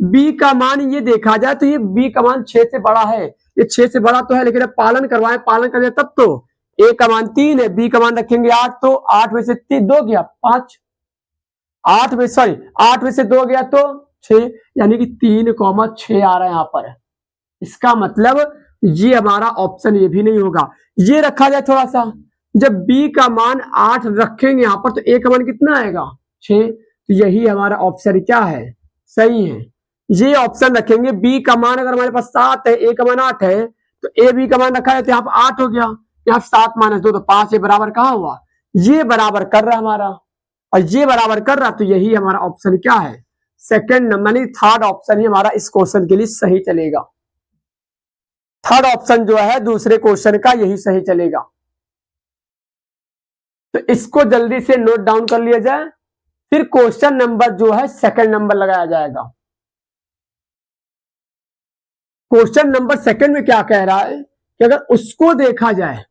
बी का मान ये देखा जाए तो ये बी का मान 6 से बड़ा है, ये 6 से बड़ा तो है लेकिन अब पालन करवाए, पालन करें तब तो। ए का मान 3 है, बी का मान रखेंगे 8, तो 8 में से 2 गया 5, 8 में से 2 गया तो 6, यानी कि 3,6 आ रहा है यहाँ पर। इसका मतलब ये हमारा ऑप्शन ये भी नहीं होगा। ये रखा जाए थोड़ा सा, जब b का मान 8 रखेंगे यहाँ पर तो a का मान कितना आएगा 6, तो यही हमारा ऑप्शन क्या है सही है। ये ऑप्शन रखेंगे, b का मान अगर हमारे पास 7 है, a का मान 8 है, तो a b का मान रखा है तो यहाँ पर 8 हो गया, यहाँ 7 - 2 तो 5, ये बराबर कहाँ हुआ, ये बराबर कर रहा है हमारा, और ये बराबर कर रहा, तो यही हमारा ऑप्शन क्या है सेकंड नंबर, यानी थर्ड ऑप्शन ही हमारा इस क्वेश्चन के लिए सही चलेगा। थर्ड ऑप्शन जो है दूसरे क्वेश्चन का यही सही चलेगा। तो इसको जल्दी से नोट डाउन कर लिया जाए, फिर क्वेश्चन नंबर जो है सेकंड नंबर लगाया जाएगा। क्वेश्चन नंबर सेकंड में क्या कह रहा है कि अगर उसको देखा जाए,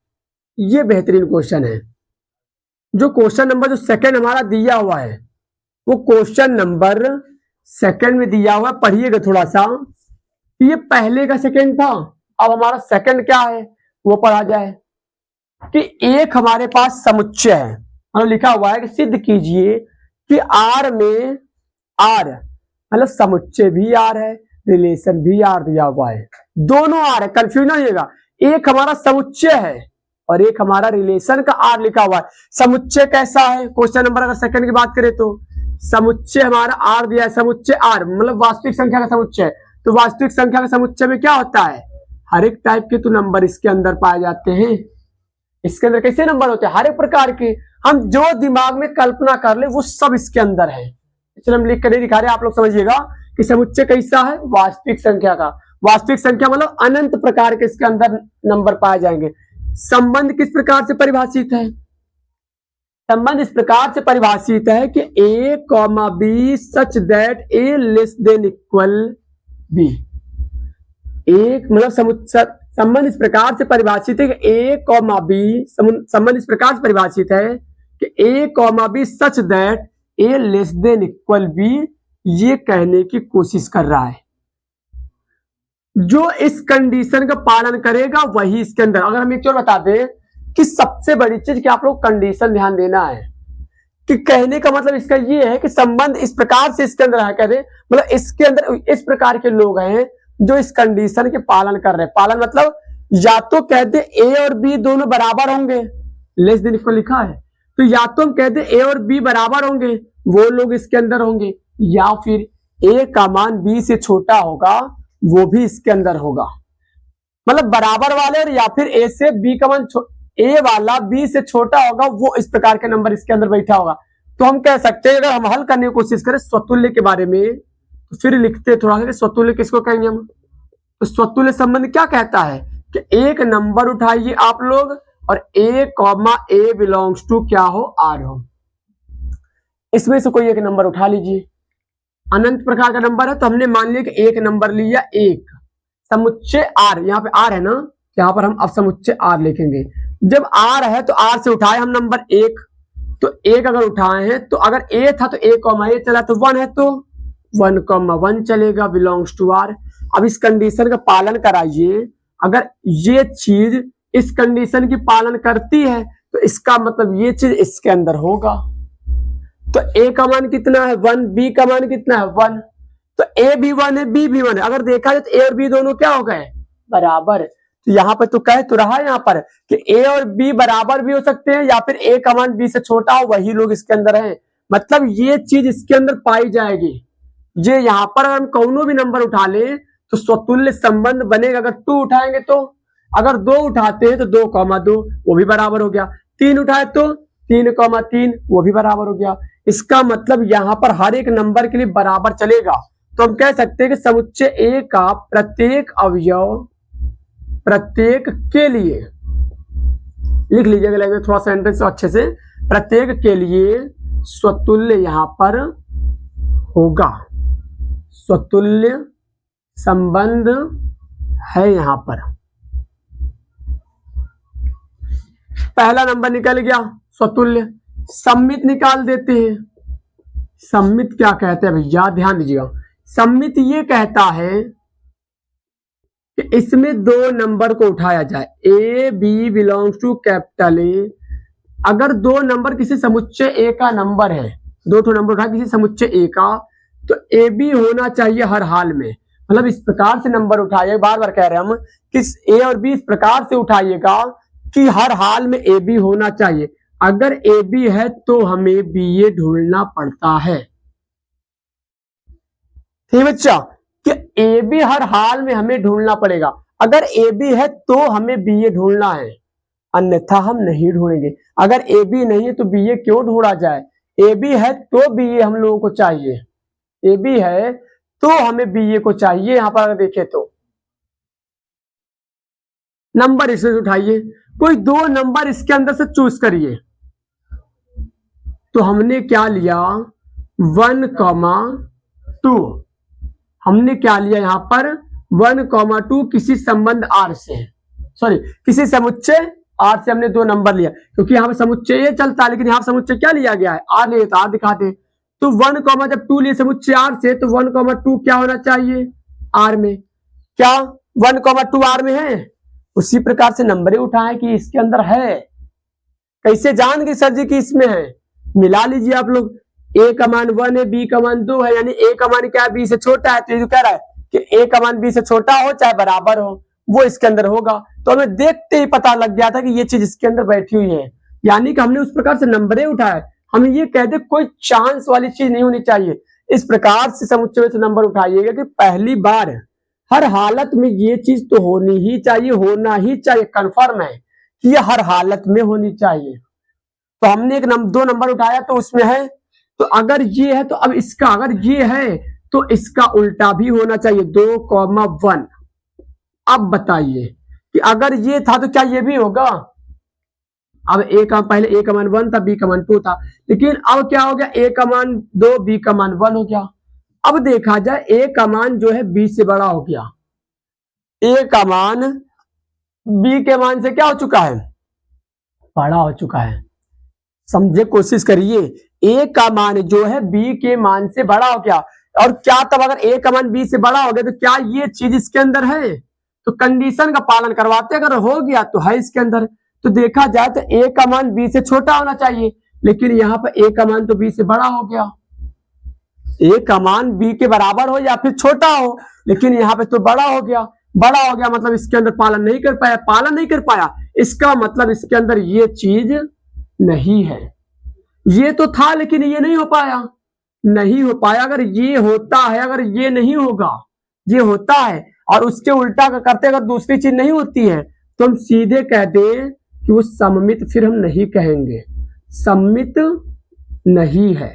ये बेहतरीन क्वेश्चन है। जो क्वेश्चन नंबर जो सेकंड हमारा दिया हुआ है वो क्वेश्चन नंबर सेकंड में दिया हुआ, पढ़िएगा थोड़ा सा। ये पहले का सेकंड था, अब हमारा सेकंड क्या है वो पढ़ा जाए कि एक हमारे पास समुच्चय है, मतलब लिखा हुआ है कि सिद्ध कीजिए कि आर में आर मतलब समुच्चय भी आर है, रिलेशन भी आर दिया हुआ है, दोनों आर है, कंफ्यूज ना होइएगा। एक हमारा समुच्चय है और एक हमारा रिलेशन का आर लिखा हुआ है। समुच्चय कैसा है, क्वेश्चन नंबर अगर सेकंड की बात करें तो समुच्चय हमारा आर दिया है, समुच्चय आर मतलब वास्तविक संख्या का समुच्चय। तो वास्तविक संख्या के समुच्चय में क्या होता है, हर एक टाइप के तो नंबर इसके अंदर पाए जाते हैं। इसके अंदर कैसे नंबर होते हैं, हर एक प्रकार के, हम जो दिमाग में कल्पना कर ले वो सब इसके अंदर है। चलिए हम लिख कर नहीं दिखा रहे, आप लोग समझिएगा कि समुच्चय कैसा है, वास्तविक संख्या का। वास्तविक संख्या मतलब अनंत प्रकार के इसके अंदर नंबर पाए जाएंगे। संबंध किस प्रकार से परिभाषित है, संबंध इस प्रकार से परिभाषित है कि a, b such that a less than equal b। एक मतलब संबंध इस प्रकार से परिभाषित है कि a, b संबंध इस प्रकार से परिभाषित है कि a, b such that a less than equal b, ये कहने की कोशिश कर रहा है। जो इस कंडीशन का पालन करेगा वही इसके अंदर। अगर हम एक और बता दें कि सबसे बड़ी चीज कि आप लोग कंडीशन ध्यान देना है, कि कहने का मतलब इसका ये है कि संबंध इस प्रकार से इसके अंदर है, कहते मतलब इसके अंदर इस प्रकार के लोग हैं जो इस कंडीशन के पालन कर रहे हैं। पालन मतलब या तो कहते ए और बी दोनों बराबर होंगे, लेस देन को लिखा है, तो या तो हम कहते ए और बी बराबर होंगे, वो लोग इसके अंदर होंगे, या फिर ए का मान बी से छोटा होगा, वो भी इसके अंदर होगा। मतलब बराबर वाले, या फिर ए से बी का मान ए वाला बी से छोटा होगा, वो इस प्रकार के नंबर इसके अंदर बैठा होगा। तो हम कह सकते हैं, अगर हम हल करने की कोशिश करें स्वतुल्य के बारे में, तो फिर लिखते थोड़ा सा स्वतुल्य किसको कहेंगे हम। तो स्वतुल्य संबंध क्या कहता है कि एक नंबर उठाइए आप लोग और ए कॉमा ए बिलोंग्स टू क्या हो, आर हो। इसमें से कोई एक नंबर उठा लीजिए, अनंत प्रकार का नंबर है, तो हमने मान लिया कि एक नंबर लिया, एक समुच्चय आर, यहाँ पे आर है ना, यहाँ पर हम अब समुच्चय आर लिखेंगे। जब आर है तो आर से उठाए हम नंबर एक, तो एक अगर उठाए हैं तो अगर ए था तो ए कॉमा ए चला, तो वन है तो वन कॉमा वन चलेगा, बिलोंग्स टू आर। अब इस कंडीशन का पालन कराइए, अगर ये चीज इस कंडीशन की पालन करती है तो इसका मतलब ये चीज इसके अंदर होगा। तो ए का मान कितना है, वन, बी का मान कितना है, वन, तो ए भी वन है, बी भी वन है। अगर देखा जाए तो ए और बी दोनों क्या हो गए, बराबर। तो यहाँ पर तो कह तो रहा है यहाँ पर कि ए और बी बराबर भी हो सकते हैं, या फिर ए का मान बी से छोटा हो, वही लोग इसके अंदर हैं। मतलब ये चीज इसके अंदर पाई जाएगी। ये यहाँ पर अगर हम कौनो भी नंबर उठा ले तो स्वतुल्य संबंध बनेगा। अगर 2 उठाएंगे तो, अगर 2 उठाते हैं तो 2,2 वो भी बराबर हो गया, 3 उठाए तो 3,3 वो भी बराबर हो गया। इसका मतलब यहाँ पर हर एक नंबर के लिए बराबर चलेगा। तो हम कह सकते हैं कि समुच्चय ए का प्रत्येक अवयव प्रत्येक के लिए, लिख लीजिएगा लैंग्वेज थोड़ा सेंटेंस अच्छे से, प्रत्येक के लिए स्वतुल्य यहां पर होगा, स्वतुल्य संबंध है यहां पर। पहला नंबर निकल गया स्वतुल्य। सम्मित निकाल देते हैं। सम्मित क्या कहते हैं भैया, ध्यान दीजिएगा। सम्मित ये कहता है कि इसमें 2 नंबर को उठाया जाए, A B belongs to capital A. अगर 2 नंबर किसी समुच्चय ए का नंबर है, 2 नंबर उठा किसी समुच्चय ए का, तो ए बी होना चाहिए हर हाल में। मतलब इस प्रकार से नंबर उठाइए, बार बार कह रहे हैं हम कि ए और बी इस प्रकार से उठाइएगा कि हर हाल में ए बी होना चाहिए। अगर ए बी है तो हमें बी ए ढूंढना पड़ता है, ठीक बच्चा, कि ए बी हर हाल में हमें ढूंढना पड़ेगा। अगर ए बी है तो हमें बी ए ढूंढना है, अन्यथा हम नहीं ढूंढेंगे। अगर ए बी नहीं है तो बी ए क्यों ढूंढा जाए, ए बी है तो बी ए हम लोगों को चाहिए, ए बी है तो हमें बी ए को चाहिए। यहां पर अगर देखें तो नंबर इसमें उठाइए, कोई 2 नंबर इसके अंदर से चूज करिए। तो हमने क्या लिया, 1,2 हमने क्या लिया यहां पर 1,2 किसी संबंध आर से, सॉरी किसी समुच्चय आर से हमने 2 नंबर लिया, क्योंकि यहाँ पे समुच्चय ये चलता है, लेकिन यहाँ समुच्चय क्या लिया गया है, आर लिया, तो आर दिखाते। तो 1, जब 2 लिए समुच्चय आर से, तो 1,2 क्या होना चाहिए, आर में। क्या 1,2 आर में है, उसी प्रकार से नंबर उठाए कि इसके अंदर है। कैसे जान गए सर जी कि इसमें है, मिला लीजिए आप लोग। ए का मान 1 है, बी का मान 2 है, यानी ए का मान क्या है, बी से छोटा है, तो ये कह रहा है कि ए का मान बी से छोटा हो चाहे बराबर हो, वो इसके अंदर होगा। तो हमें देखते ही पता लग गया था कि ये चीज इसके अंदर बैठी हुई है, यानी कि हमने उस प्रकार से नंबरे उठाए। हम ये कहते कोई चांस वाली चीज नहीं होनी चाहिए। इस प्रकार से समुच्चय से नंबर उठाइएगा कि पहली बार हर हालत में ये चीज तो होनी ही चाहिए, होना ही चाहिए, कंफर्म है कि ये हर हालत में होनी चाहिए। तो हमने एक 2 नंबर उठाया तो उसमें है, तो अगर ये है तो अब इसका, अगर ये है तो इसका उल्टा भी होना चाहिए, 2,1। अब बताइए कि अगर ये था तो क्या ये भी होगा। अब ए का पहले ए का मान 1 था, बी का मान 2 था, लेकिन अब क्या हो गया, ए का मान 2, बी का मान 1 हो गया। अब देखा जाए ए का मान जो है बी से बड़ा हो गया, ए का मान बी के मान से क्या हो चुका है, बड़ा हो चुका है। समझे, कोशिश करिए, ए का मान जो है बी के मान से बड़ा हो गया। और क्या तब अगर a का मान b से बड़ा हो गया तो क्या ये चीज इसके अंदर है? तो कंडीशन का पालन करवाते, अगर हो गया तो है इसके अंदर। तो देखा जाए तो a का मान b से छोटा होना चाहिए, लेकिन यहाँ पर a का मान तो b से बड़ा हो गया। a का मान b के बराबर हो या फिर छोटा हो, लेकिन यहाँ पे तो बड़ा हो गया। बड़ा हो गया मतलब इसके अंदर पालन नहीं कर पाया, पालन नहीं कर पाया, इसका मतलब इसके अंदर ये चीज नहीं है। ये तो था लेकिन ये नहीं हो पाया, नहीं हो पाया। अगर ये होता है, अगर ये नहीं होगा, ये होता है और उसके उल्टा करते अगर दूसरी चीज नहीं होती है तो हम सीधे कह दें कि वो सममित, फिर हम नहीं कहेंगे, सममित नहीं है।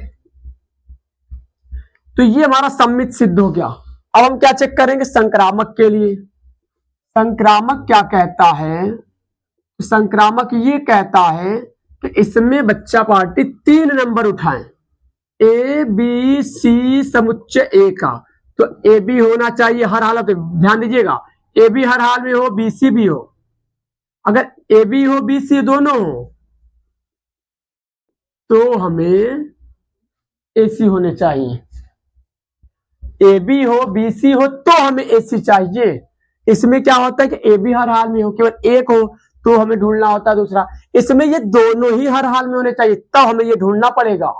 तो ये हमारा सममित सिद्ध हो गया। अब हम क्या चेक करेंगे संक्रामक के लिए। संक्रामक क्या कहता है? संक्रामक ये कहता है कि इसमें बच्चा पार्टी 3 नंबर उठाएं, ए बी सी समुच्चय ए का। तो ए बी होना चाहिए हर हालत में, ध्यान दीजिएगा, ए बी हर हाल में हो, बी सी भी हो। अगर ए बी हो बी सी दोनों हो तो हमें ए सी होने चाहिए। ए बी हो बी सी हो तो हमें ए सी चाहिए। इसमें क्या होता है कि ए बी हर हाल में हो, केवल एक हो तो हमें ढूंढना होता है दूसरा। इसमें ये दोनों ही हर हाल में होने चाहिए, तब हमें ये ढूंढना पड़ेगा।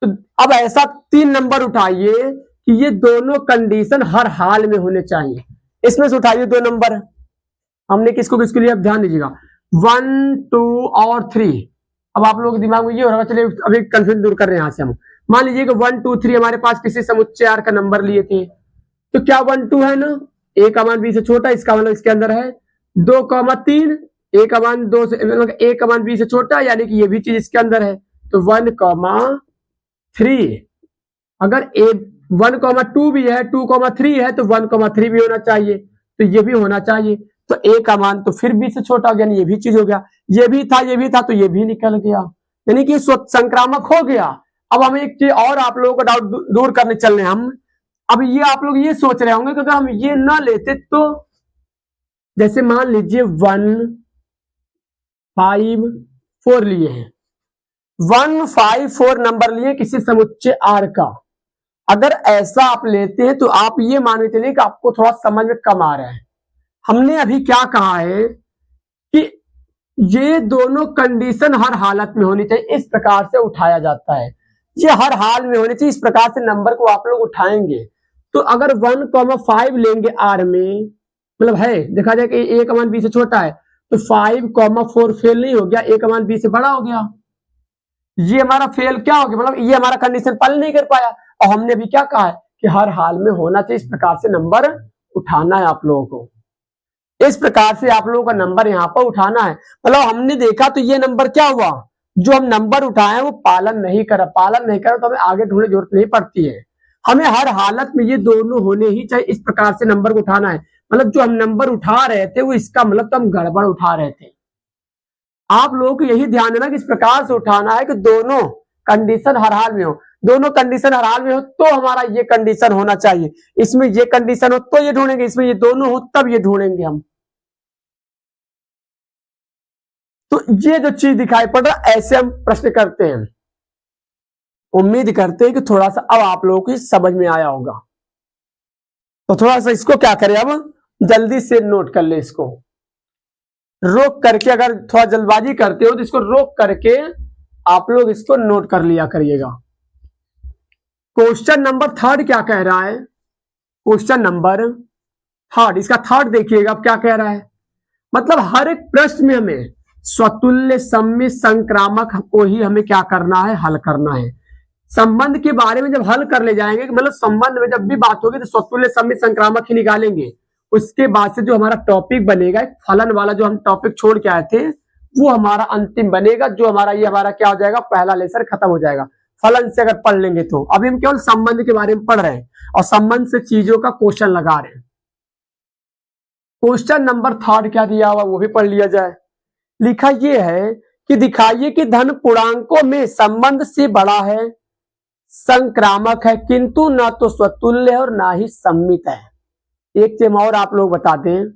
तो अब ऐसा 3 नंबर उठाइए कि ये दोनों कंडीशन हर हाल में होने चाहिए। इसमें से उठाइए 2 नंबर। हमने किसको किसके लिए, अब ध्यान दीजिएगा, 1 2 और 3। अब आप लोगों के दिमाग में ये हो रहा है, चलिए अभी कंफ्यूजन दूर कर रहे हैं यहाँ से हम। मान लीजिए कि 1 2 3 हमारे पास किसी समुच्चय आर का नंबर लिए थे, तो क्या 1 2 है ना, ए का मान बी से छोटा, इसका मतलब इसके अंदर है 2 3, ए का मान 2 से मतलब ए का मान बी से छोटा, यानी कि ये भी चीज इसके अंदर है। तो 1 3, अगर ए 1 2 भी है, 2 3 है तो 1 3 भी होना चाहिए, तो ये भी होना चाहिए। तो ए का मान तो फिर बी से छोटा हो गया, ये भी चीज हो गया, ये भी था ये भी था तो ये भी निकल गया, यानी कि संक्रामक हो गया। अब हम एक चीज और आप लोगों का डाउट दूर करने चल रहे हैं हम। अब ये आप लोग ये सोच रहे होंगे कि अगर हम ये ना लेते तो, जैसे मान लीजिए 1 5 4 लिए हैं, 1 5 4 नंबर लिए किसी समुच्चय आर का। अगर ऐसा आप लेते हैं तो आप ये मान के चलिए कि आपको थोड़ा समझ में कम आ रहा है। हमने अभी क्या कहा है कि ये दोनों कंडीशन हर हालत में होनी चाहिए, इस प्रकार से उठाया जाता है। ये हर हाल में होनी चाहिए, इस प्रकार से नंबर को आप लोग उठाएंगे। तो अगर 1 5 लेंगे आर में, मतलब है देखा जाए कि ए का मान बी से छोटा है, तो 5 4 फेल नहीं हो गया, ए का मान बी से बड़ा हो गया। ये हमारा फेल क्या हो गया, मतलब ये हमारा कंडीशन पालन नहीं कर पाया। और हमने भी क्या कहा है कि हर हाल में होना चाहिए, इस प्रकार से नंबर उठाना है आप लोगों को, इस प्रकार से आप लोगों का नंबर यहाँ पर उठाना है। मतलब हमने देखा तो ये नंबर क्या हुआ, जो हम नंबर उठाए वो पालन नहीं करा, पालन नहीं करा तो हमें आगे ढूंढने की जरूरत नहीं पड़ती है। हमें हर हालत में ये दोनों होने ही चाहिए, इस प्रकार से नंबर को उठाना है। मतलब जो हम नंबर उठा रहे थे वो इसका मतलब तो हम गड़बड़ उठा रहे थे। आप लोगों को यही ध्यान देना कि इस प्रकार से उठाना है कि दोनों कंडीशन हर हाल में हो, दोनों कंडीशन हर हाल में हो तो हमारा ये कंडीशन होना चाहिए, इसमें ये कंडीशन हो तो ये ढूंढेंगे, इसमें ये दोनों हो तब ये ढूंढेंगे हम। तो ये जो चीज दिखाई पड़ रहा ऐसे हम प्रश्न करते हैं। उम्मीद करते हैं कि थोड़ा सा अब आप लोगों को समझ में आया होगा। तो थोड़ा सा इसको क्या करें, अब जल्दी से नोट कर ले, इसको रोक करके, अगर थोड़ा जल्दबाजी करते हो तो इसको रोक करके आप लोग इसको नोट कर लिया करिएगा। क्वेश्चन नंबर 3 क्या कह रहा है, क्वेश्चन नंबर 3, इसका 3 देखिएगा अब क्या कह रहा है। मतलब हर एक प्रश्न में हमें स्वतुल्य सम्मित संक्रामक को ही हमें क्या करना है, हल करना है। संबंध के बारे में जब हल कर ले जाएंगे, मतलब संबंध में जब भी बात होगी तो स्वतुल्य सम्मित संक्रामक ही निकालेंगे। उसके बाद से जो हमारा टॉपिक बनेगा, फलन वाला जो हम टॉपिक छोड़ के आए थे वो हमारा अंतिम बनेगा, जो हमारा ये हमारा क्या हो जाएगा, पहला लेक्चर खत्म हो जाएगा फलन से अगर पढ़ लेंगे तो। अभी हम केवल संबंध के बारे में पढ़ रहे हैं और संबंध से चीजों का क्वेश्चन लगा रहे हैं। क्वेश्चन नंबर 3 क्या दिया हुआ वो भी पढ़ लिया जाए। लिखा ये है कि दिखाइए कि धन पूर्णांकों में संबंध से बड़ा है, संक्रामक है, किंतु न तो स्वतुल्य और ना ही सम्मित है। एक चीज और आप लोग बता दें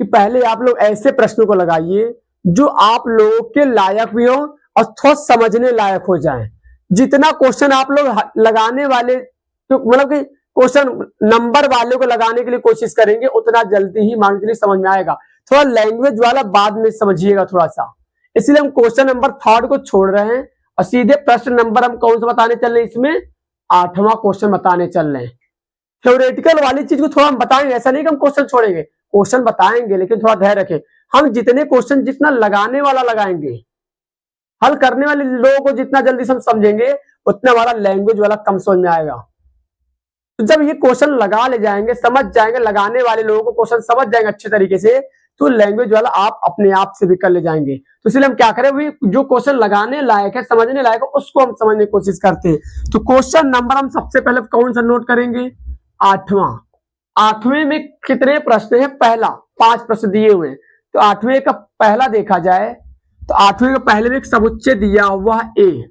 कि पहले आप लोग ऐसे प्रश्नों को लगाइए जो आप लोगों के लायक भी हो और थोड़ा समझने लायक हो जाए। जितना क्वेश्चन आप लोग लगाने वाले, तो मतलब कि क्वेश्चन नंबर वाले को लगाने के लिए कोशिश करेंगे, उतना जल्दी ही मान के लिए समझ में आएगा। थोड़ा लैंग्वेज वाला बाद में समझिएगा थोड़ा सा, इसलिए हम क्वेश्चन नंबर 3 को छोड़ रहे हैं और सीधे प्रश्न नंबर हम कौन सा बताने चल रहे हैं, इसमें 8वां क्वेश्चन बताने चल रहे हैं। थ्योरेटिकल वाली चीज को थोड़ा हम बताएंगे, ऐसा नहीं कि हम क्वेश्चन छोड़ेंगे, क्वेश्चन बताएंगे, लेकिन थोड़ा धैर्य रखें। हम जितने क्वेश्चन जितना लगाने वाला लगाएंगे, हल करने वाले लोगों को जितना जल्दी हम समझेंगे, उतना हमारा लैंग्वेज वाला कम समझ में आएगा। तो जब ये क्वेश्चन लगा ले जाएंगे, समझ जाएंगे, लगाने वाले लोगों को क्वेश्चन समझ जाएंगे अच्छे तरीके से, तो लैंग्वेज वाला आप अपने आप से भी कर ले जाएंगे। तो इसलिए हम क्या करें, जो क्वेश्चन लगाने लायक है, समझने लायक है, उसको हम समझने की कोशिश करते हैं। तो क्वेश्चन नंबर हम सबसे पहले कौन सा नोट करेंगे, 8वां। 8वें में कितने प्रश्न है, पहला 5 प्रश्न दिए हुए हैं। तो 8वें का पहला देखा जाए तो 8वें का पहले में एक समुच्चय दिया हुआ ए,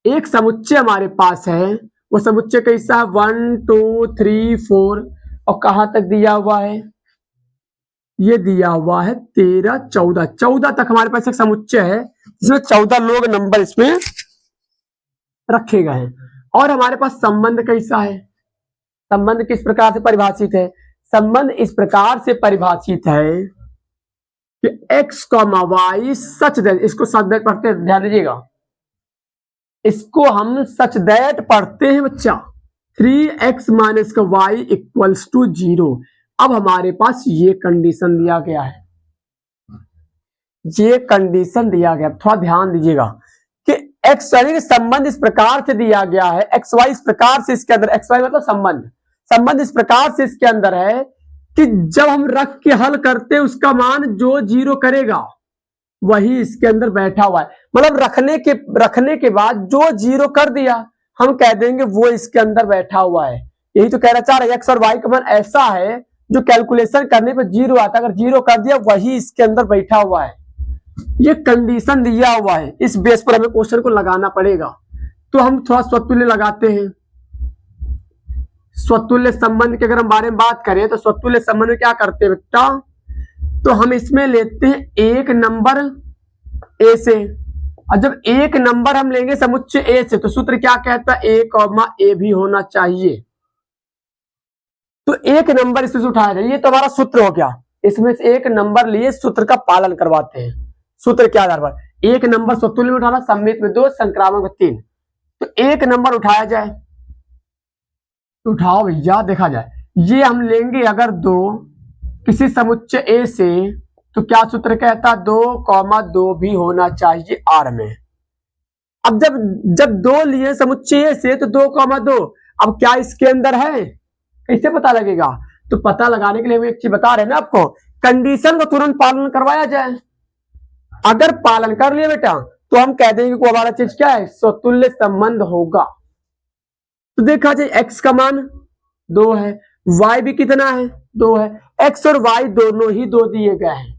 एक समुच्चय हमारे पास है। वो समुच्चय कैसा है, 1 2 3 4, और कहां तक दिया हुआ है, ये दिया हुआ है 13 14, 14 तक हमारे पास एक समुच्चय है, जिसमें 14 लोग नंबर इसमें रखे गए हैं। और हमारे पास संबंध कैसा है, संबंध किस प्रकार से परिभाषित है, संबंध इस प्रकार से परिभाषित है कि x, y सच दैट, इसको सच दैट पढ़ते हैं, ध्यान दीजिएगा, इसको हम सच दैट पढ़ते हैं बच्चा, 3x - y = 0। अब हमारे पास ये कंडीशन दिया गया है, ये कंडीशन दिया गया, थोड़ा ध्यान दीजिएगा कि x यानी कि संबंध इस प्रकार से दिया गया है, एक्स वाई इस प्रकार से इसके अंदर, एक्स वाई मतलब संबंध, संबंध इस प्रकार से इसके अंदर है कि जब हम रख के हल करते हैं, उसका मान जो 0 करेगा वही इसके अंदर बैठा हुआ है। मतलब रखने के बाद जो 0 कर दिया, हम कह देंगे वो इसके अंदर बैठा हुआ है। यही तो कहना चाह रहे हैं, एक्स और वाई का मान ऐसा है जो कैलकुलेशन करने पर 0 आता है, अगर 0 कर दिया वही इसके अंदर बैठा हुआ है। ये कंडीशन दिया हुआ है, इस बेस पर हमें क्वेश्चन को लगाना पड़ेगा। तो हम थोड़ा स्वतुल्य लगाते हैं। स्वतुल्य संबंध के अगर हम बारे में बात करें तो स्वतुल्य संबंध में क्या करते हैं बेटा, तो हम इसमें लेते हैं एक नंबर ए से, और जब एक नंबर हम लेंगे समुच्चय ए से, तो सूत्र क्या कहता है, a, a भी होना चाहिए। तो एक नंबर इसमें से उठाया जाए, ये तो हमारा सूत्र हो गया। इसमें से एक नंबर लिए सूत्र का पालन करवाते हैं। सूत्र के आधार पर एक नंबर स्वतुल्य में उठाना, सममित में 2, संक्रामक में 3। तो एक नंबर उठाया जाए, उठाओ भैया, देखा जाए, ये हम लेंगे अगर 2 किसी समुच्चय ए से, तो क्या सूत्र कहता, 2, 2 भी होना चाहिए आर में। अब जब 2 लिए समुच्चय ए से, तो 2, 2, अब क्या इसके अंदर है, कैसे पता लगेगा, तो पता लगाने के लिए हम एक चीज बता रहे हैं ना आपको, कंडीशन का तुरंत पालन करवाया जाए। अगर पालन कर लिया बेटा, तो हम कह देंगे कि हमारा चीज क्या है, स्वतुल्य संबंध होगा। तो देखा जाए x का मान 2 है, y भी कितना है, 2 है, x और y दोनों ही 2 दिए गए हैं।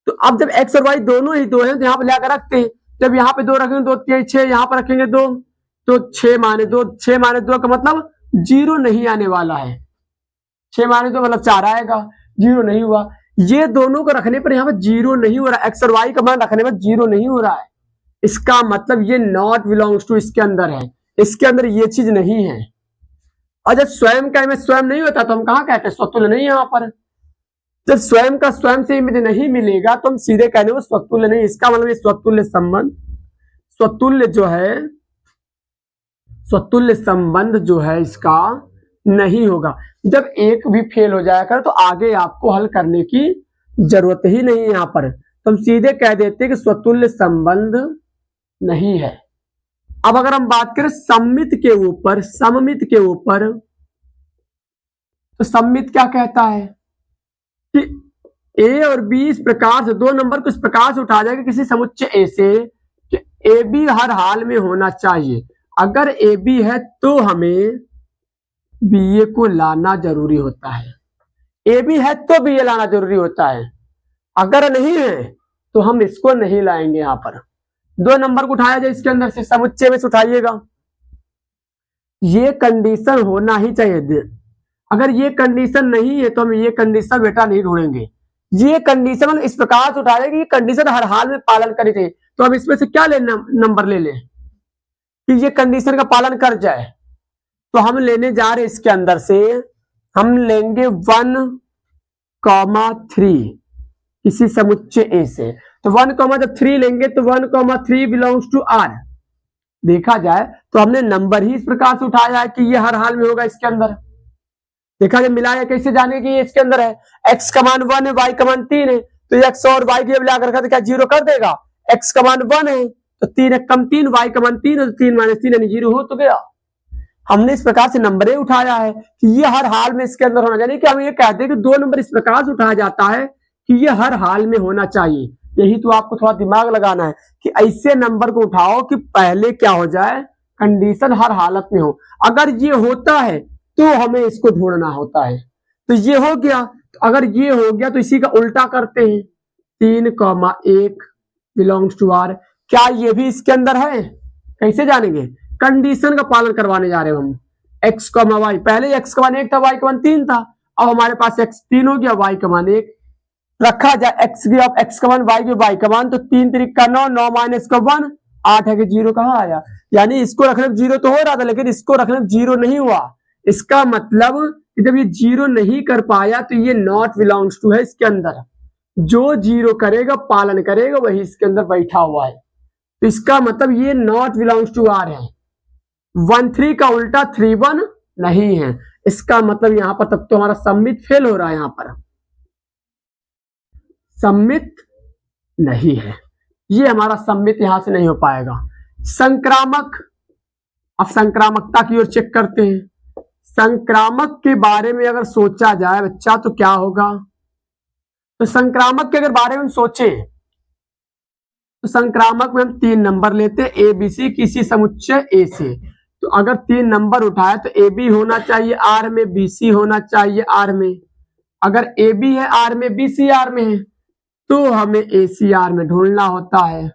तो अब जब x और y दोनों ही 2 हैं, तो यहाँ पे लाकर रखते हैं। जब यहाँ पे 2 रखेंगे, 2 3 6, यहाँ पर रखेंगे 2, तो 6 माने 2, 6 माने 2 का मतलब 0 नहीं आने वाला है। 6 माने 2 मतलब 4 आएगा, 0 नहीं हुआ। ये दोनों को रखने पर यहाँ पर 0 नहीं हो रहा, एक्स और वाई का मान रखने पर 0 नहीं हो रहा है। इसका मतलब ये नॉट बिलोंग्स टू इसके अंदर है, इसके अंदर ये चीज नहीं है। और जब स्वयं का इमेज स्वयं नहीं होता, तो हम कहा कहते हैं स्वतुल्य नहीं है। यहाँ पर जब स्वयं का स्वयं से इमेज नहीं मिलेगा, तो हम सीधे कहने वो स्वतुल्य नहीं। इसका मतलब ये स्वतुल्य संबंध, स्वतुल्य जो है, स्वतुल्य संबंध जो है इसका नहीं होगा। जब एक भी फेल हो जाया कर, तो आगे आपको हल करने की जरूरत ही नहीं है। यहाँ पर तो हम सीधे कह देते हैं कि स्वतुल्य संबंध नहीं है। अब अगर हम बात करें सममित के ऊपर, सममित के ऊपर, तो सममित क्या कहता है कि ए और बी इस प्रकार से, 2 नंबर को इस प्रकार से उठा जाएगा किसी समुच्चय ए से, कि ए बी हर हाल में होना चाहिए। अगर ए बी है तो हमें बी ए को लाना जरूरी होता है। ए बी है तो बी ए लाना जरूरी होता है, अगर नहीं है तो हम इसको नहीं लाएंगे। यहाँ पर 2 नंबर को उठाया जाए इसके अंदर से, समुच्चय में से उठाइएगा, ये कंडीशन होना ही चाहिए। अगर ये कंडीशन नहीं है, तो हम ये कंडीशन बेटा नहीं ढूंढेंगे। ये कंडीशन इस प्रकार से उठाया कि ये कंडीशन हर हाल में पालन करनी चाहिए। तो हम इसमें से क्या लेना, नंबर ले लें, कि ये कंडीशन का पालन कर जाए, तो हम लेने जा रहे इसके अंदर से हम लेंगे 1,3 किसी समुच्चय ए से। तो 1,3 लेंगे तो 1,3 बिलोंग्स टू आर। देखा जाए तो हमने नंबर ही इस प्रकार से उठाया है कि ये हर हाल में होगा इसके अंदर। देखा जाए मिलाया कैसे जाने की ये इसके अंदर है, x का मान 1 है, y का मान 3 है, तो x और y की मिला कर तो क्या 0 कर देगा। x का मान 1 है तो 3 एक कम 3, y का मान 3 है तो 3 - 3 यानी 0 हो तो गया। हमने इस प्रकार से नंबर उठाया है कि ये हर हाल में इसके अंदर होना चाहिए। कि हम ये कहते हैं कि 2 नंबर इस प्रकार से उठाया जाता है कि ये हर हाल में होना चाहिए। यही तो आपको थोड़ा दिमाग लगाना है कि ऐसे नंबर को उठाओ कि पहले क्या हो जाए, कंडीशन हर हालत में हो। अगर ये होता है तो हमें इसको ढूंढना होता है। तो ये हो गया, तो अगर ये हो गया तो इसी का उल्टा करते हैं, 3,1 बिलोंग्स टू आर। क्या ये भी इसके अंदर है? कैसे जानेंगे? कंडीशन का पालन करवाने जा रहे हैं हम। x, y, पहले x का मान 1 था, y का मान 3 था, अब हमारे पास x 3 हो गया, y का मान 1 रखा जाए। x की अब x का मान, y की y का मान, तो 3 3 का 9, 9 - का 1, 8 है कि 0 कहाँ आया। यानी इसको रखने 0 तो हो रहा था, लेकिन इसको रखने 0 नहीं हुआ। इसका मतलब कि जब ये 0 नहीं कर पाया तो ये नॉट बिलोंग्स टू है इसके अंदर। जो 0 करेगा पालन करेगा वही इसके अंदर बैठा हुआ है। तो इसका मतलब ये नॉट बिलोंग्स टू आर है। 1,3 का उल्टा 3,1 नहीं है। इसका मतलब यहां पर तब तो हमारा सम्मित फेल हो रहा है, यहां पर सम्मित नहीं है, ये हमारा सम्मित यहां से नहीं हो पाएगा। संक्रामक, अब संक्रामकता की ओर चेक करते हैं। संक्रामक के बारे में अगर सोचा जाए बच्चा तो क्या होगा। तो संक्रामक के अगर बारे में सोचे तो संक्रामक में हम 3 नंबर लेते हैं, ए बी सी किसी समुच्चय ए से। तो अगर 3 नंबर उठाए तो ए बी होना चाहिए आर में, बी सी होना चाहिए आर में। अगर ए बी है आर में, बी सी आर में है, तो हमें ए सी आर में ढूंढना होता है।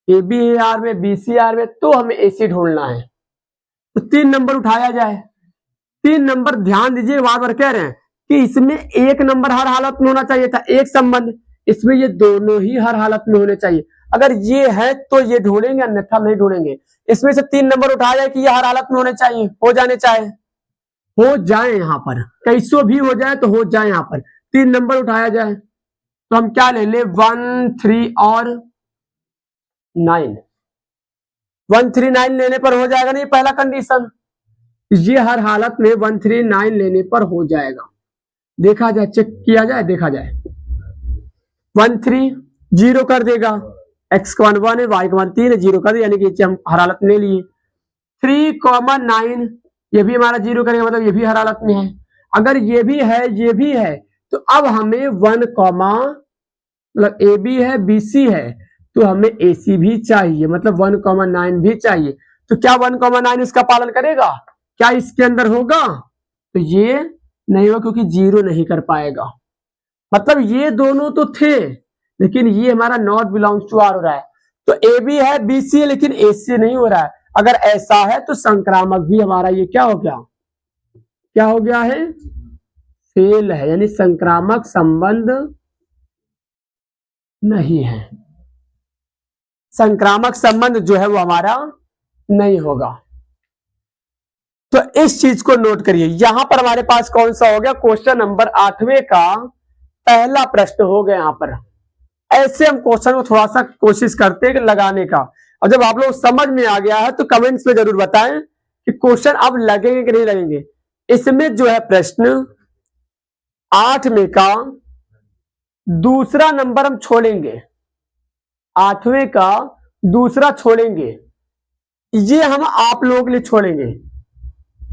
ए बी है आर में, बी सी आर में, तो हमें ए सी ढूंढना है। तो 3 नंबर उठाया जाए। 3 नंबर ध्यान दीजिए, बार बार कह रहे हैं कि इसमें एक नंबर हर हालत में होना चाहिए था, एक संबंध। इसमें ये दोनों ही हर हालत में होने चाहिए। अगर ये है तो ये ढूंढेंगे, अन्यथा नहीं ढूंढेंगे। इसमें से 3 नंबर उठाया जाए कि ये हर हालत में होने चाहिए, हो जाने चाहिए, हो जाए। यहां पर कैसो भी हो जाए तो हो जाए। यहां पर 3 नंबर उठाया जाए तो हम क्या ले ले, 1, 3 और 9। 1, 3, 9 लेने पर हो जाएगा नहीं, पहला कंडीशन। ये हर हालत में 1, 3, 9 लेने पर हो जाएगा। देखा जाए, चेक किया जाए, देखा जाए। 1, 3 0 कर देगा, x का मान 1 है, y का मान 3 है, 0 कर दे, यानी कि हम हर हालत में लिए। 3,9 ये भी हमारा 0 करेगा, मतलब ये भी हर हालत में है। अगर ये भी है ये भी है तो अब हमें 1, मतलब ए बी है बी सी है, तो हमें ए सी भी चाहिए, मतलब 1,9 भी चाहिए। तो क्या 1,9 इसका पालन करेगा? क्या इसके अंदर होगा? तो ये नहीं होगा, क्योंकि 0 नहीं कर पाएगा। मतलब ये दोनों तो थे, लेकिन ये हमारा नॉट बिलोंग्स टू आर हो रहा है। तो ए बी है बी सी है, लेकिन ए सी नहीं हो रहा है। अगर ऐसा है तो संक्रामक भी हमारा ये क्या हो गया, क्या हो गया है, फेल है। यानी संक्रामक संबंध नहीं है, संक्रामक संबंध जो है वो हमारा नहीं होगा। तो इस चीज को नोट करिए। यहां पर हमारे पास कौन सा हो गया, क्वेश्चन नंबर 8वें का पहला प्रश्न हो गया। यहां पर ऐसे हम क्वेश्चन को थोड़ा सा कोशिश करते हैं लगाने का, और जब आप लोग समझ में आ गया है तो कमेंट्स में जरूर बताएं कि क्वेश्चन अब लगेंगे कि नहीं लगेंगे। इसमें जो है प्रश्न 8वें का दूसरा नंबर हम छोड़ेंगे, 8वें का दूसरा छोड़ेंगे, ये हम आप लोगों के लिए छोड़ेंगे।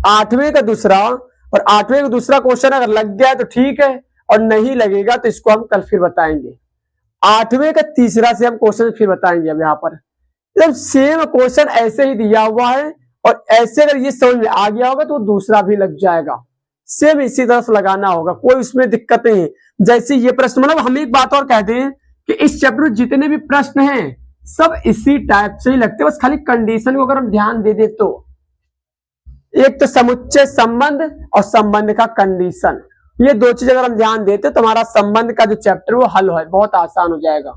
8वें का दूसरा, और 8वें का दूसरा क्वेश्चन अगर लग गया तो ठीक है, और नहीं लगेगा तो इसको हम कल फिर बताएंगे। 8वें का तीसरा से हम क्वेश्चन फिर बताएंगे। अब यहाँ पर जब सेम क्वेश्चन ऐसे ही दिया हुआ है और ऐसे अगर ये समझ में आ गया होगा तो दूसरा भी लग जाएगा। सेम इसी तरह से लगाना होगा, कोई उसमें दिक्कत नहीं है। जैसे ये प्रश्न, मतलब हम एक बात और कहते हैं कि इस चैप्टर में जितने भी प्रश्न हैं सब इसी टाइप से ही लगते हैं, बस खाली कंडीशन को अगर हम ध्यान दे दे तो। एक तो समुच्चय संबंध और संबंध का कंडीशन, ये 2 चीज अगर हम ध्यान देते तो हमारा संबंध का जो चैप्टर वो हल है, बहुत आसान हो जाएगा।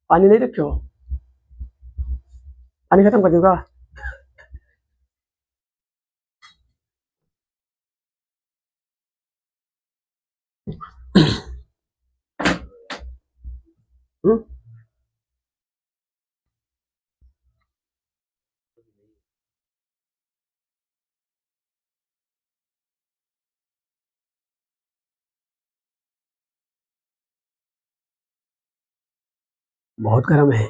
पानी नहीं रखे हो? पानी खत्म कर दूंगा। बहुत गर्म है।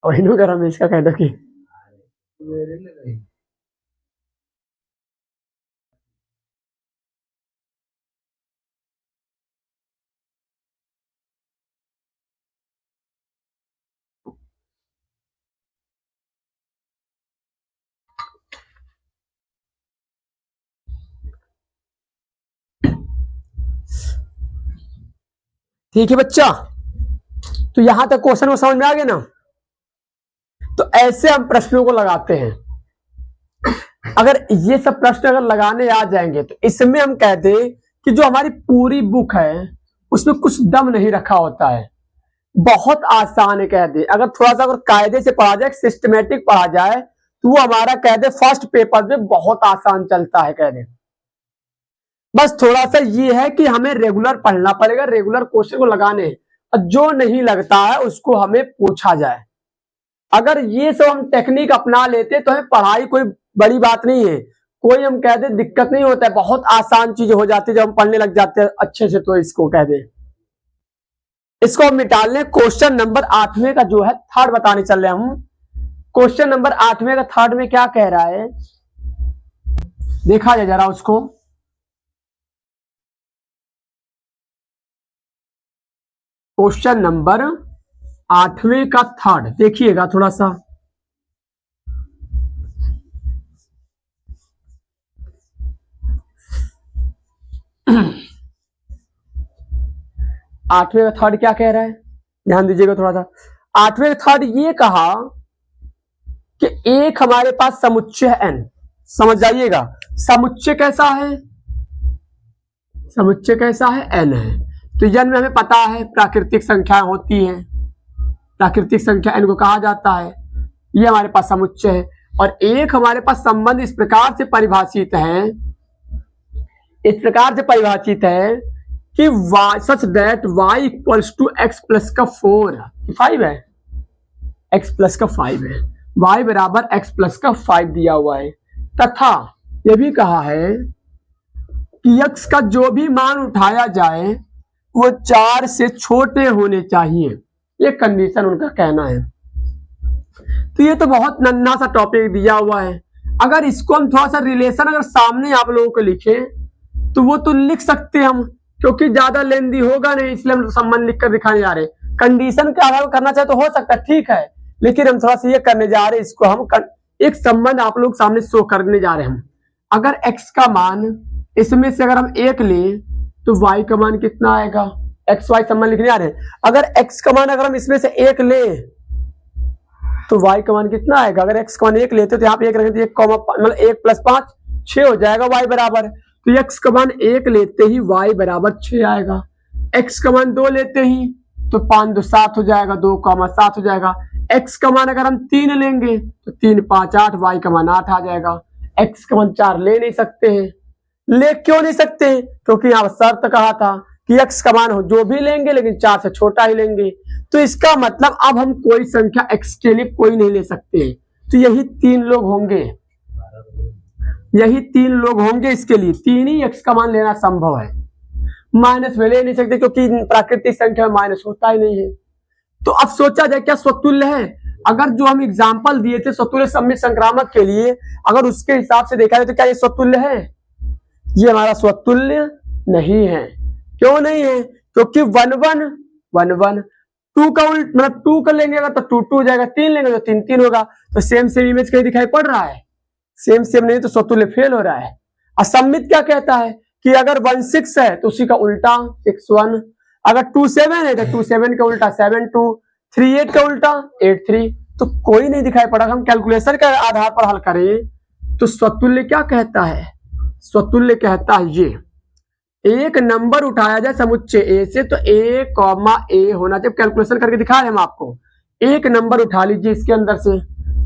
और इन्हों गर्म है, इसका कह दो कि ठीक है बच्चा। तो यहां तक क्वेश्चन को समझ में आ गया ना। तो ऐसे हम प्रश्नों को लगाते हैं। अगर ये सब प्रश्न अगर लगाने आ जाएंगे तो इसमें हम कहते हैं कि जो हमारी पूरी बुक है उसमें कुछ दम नहीं रखा होता है। बहुत आसान है कह दे। अगर थोड़ा सा अगर कायदे से पढ़ा जाए, सिस्टमेटिक पढ़ा जाए, तो वो हमारा कह दे फर्स्ट पेपर में बहुत आसान चलता है कह दे। बस थोड़ा सा ये है कि हमें रेगुलर पढ़ना पड़ेगा, रेगुलर क्वेश्चन को लगाने, और जो नहीं लगता है उसको हमें पूछा जाए। अगर ये सब हम टेक्निक अपना लेते तो हमें पढ़ाई कोई बड़ी बात नहीं है, कोई हम कह दे दिक्कत नहीं होता है, बहुत आसान चीज हो जाती है जब हम पढ़ने लग जाते हैं अच्छे से। तो इसको कह दे, इसको हम मिटा लें। क्वेश्चन नंबर 8वें का जो है थर्ड बताने चल रहे हैं हम। क्वेश्चन नंबर 8वें का थर्ड में क्या कह रहा है, देखा जाए जरा उसको। क्वेश्चन नंबर 8वें का थर्ड देखिएगा थोड़ा सा। आठवें का थर्ड क्या कह रहा है, ध्यान दीजिएगा थोड़ा सा। आठवें का थर्ड ये कहा कि एक हमारे पास समुच्चय n, समझ जाइएगा समुच्चय कैसा है, समुच्चय कैसा है, n है। तो n में हमें पता है प्राकृतिक संख्याएं होती हैं, प्राकृतिक संख्या n को कहा जाता है। ये हमारे पास समुच्चय है। और एक हमारे पास संबंध इस प्रकार से परिभाषित है, इस प्रकार से परिभाषित है कि y such that y equals to x plus का 5 है, x प्लस का 5 है, y बराबर x प्लस का 5 दिया हुआ है। तथा यह भी कहा है कि x का जो भी मान उठाया जाए वो 4 से छोटे होने चाहिए, ये कंडीशन उनका कहना है। तो ये तो बहुत नन्हा सा टॉपिक दिया हुआ है। अगर इसको हम थोड़ा सा रिलेशन अगर सामने आप लोगों को लिखे तो वो तो लिख सकते हम, क्योंकि ज्यादा लेंदी होगा नहीं, इसलिए हम संबंध लिखकर दिखाने जा रहे हैं। कंडीशन के आधार पर करना चाहे तो हो सकता है, ठीक है, लेकिन हम थोड़ा सा ये करने जा रहे हैं, इसको हम एक संबंध आप लोग सामने शो करने जा रहे हैं हम। अगर x का मान इसमें से अगर हम 1 लें तो y का मान कितना आएगा, एक्स वाई संबंध लिखने जा रहे हैं। अगर x का मान अगर हम इसमें से 1 लें तो y का मान कितना आएगा। अगर x का मान 1 लेते तो यहाँ पे 1 रखेंगे तो 1 मतलब 1 प्लस 5 6 हो जाएगा y बराबर। तो x का मान 1 लेते ही y बराबर 6 आएगा। x का मान 2 लेते ही तो 5 2 7 हो जाएगा, 2 7 हो जाएगा। x का मान अगर हम 3 लेंगे तो 3 5 8, y का मान 8 आ जाएगा। x का मान 4 ले नहीं सकते हैं, ले क्यों नहीं सकते हैं, क्योंकि यहाँ शर्त कहा था कि x का मान हो जो भी लेंगे लेकिन 4 से छोटा ही लेंगे। तो इसका मतलब अब हम कोई संख्या x के लिए कोई नहीं ले सकते। तो यही 3 लोग होंगे, यही 3 लोग होंगे, इसके लिए 3 ही x का मान लेना संभव है। माइनस में ले नहीं सकते क्योंकि प्राकृतिक संख्या में माइनस होता ही नहीं है। तो अब सोचा जाए क्या स्वतुल्य है। अगर जो हम एग्जाम्पल दिए थे स्वतुल्य सममित संक्रामक के लिए, अगर उसके हिसाब से देखा जाए तो क्या ये स्वतुल्य है, ये हमारा स्वतुल्य नहीं है। क्यों नहीं है, क्योंकि 1 1 1 1 2 का उल्ट मतलब 2 कर लेंगे अगर तो 2 2 हो जाएगा, 3 लेंगे तो 3 3 होगा। तो सेम सेम इमेज कहीं दिखाई पड़ रहा है, सेम सेम नहीं तो स्वतुल्य फेल हो रहा है। असम्मित क्या कहता है कि अगर 1 6 है तो उसी का उल्टा 6 1, अगर 2 7 है तो 2 7 का उल्टा 7 2, 3 8 का उल्टा 8 3। तो कोई नहीं दिखाई पड़ा। हम कैलकुलेशन के आधार पर हल करें तो स्वतुल्य क्या कहता है, स्वतुल्य कहता है ये एक नंबर उठाया जाए समुच्चय ए से तो ए कॉमा ए होना चाहिए। कैलकुलेशन करके दिखा रहे हम आपको। एक नंबर उठा लीजिए इसके अंदर से,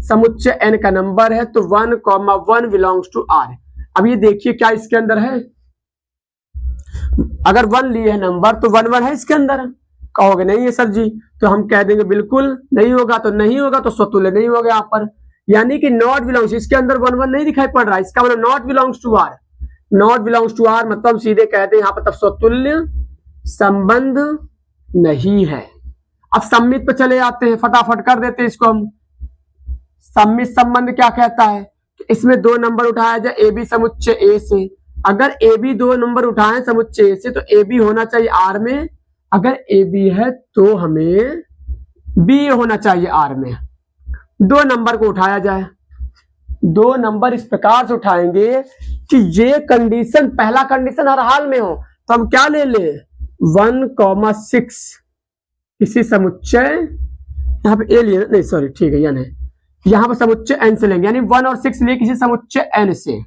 समुच्चय एन का नंबर है तो 1,1 बिलोंग्स टू आर। अब ये देखिए क्या इसके अंदर है, अगर 1 लिए है नंबर तो 1 है इसके अंदर। कहोगे नहीं है सर जी, तो हम कह देंगे बिल्कुल नहीं होगा, तो नहीं होगा तो स्वतुल्य नहीं होगा यहाँ पर, यानी कि नॉट बिलोंग्स, इसके अंदर 1 नहीं दिखाई पड़ रहा है, इसका मतलब not belongs to R. Not belongs to R मतलब सीधे कहते हैं यहाँ पर तब स्वतुल्य संबंध नहीं है। अब सम्मित पे चले आते हैं, फटाफट कर देते हैं इसको हम। सम्मित संबंध क्या कहता है, इसमें 2 नंबर उठाया जाए ए बी समुच्चय ए से। अगर ए बी 2 नंबर उठाए समुच्चय ए से तो ए बी होना चाहिए आर में। अगर ए बी है तो हमें बी होना चाहिए आर में। 2 नंबर को उठाया जाए, 2 नंबर इस प्रकार से उठाएंगे कि ये कंडीशन, पहला कंडीशन हर हाल में हो, तो हम क्या ले ले 1,6 किसी समुच्चय, यहाँ पे ए लिए नहीं, सॉरी ठीक है, यानी यहां पर समुच्चय एन से लेंगे, यानी 1 और 6 लिए किसी समुच्चय एन से,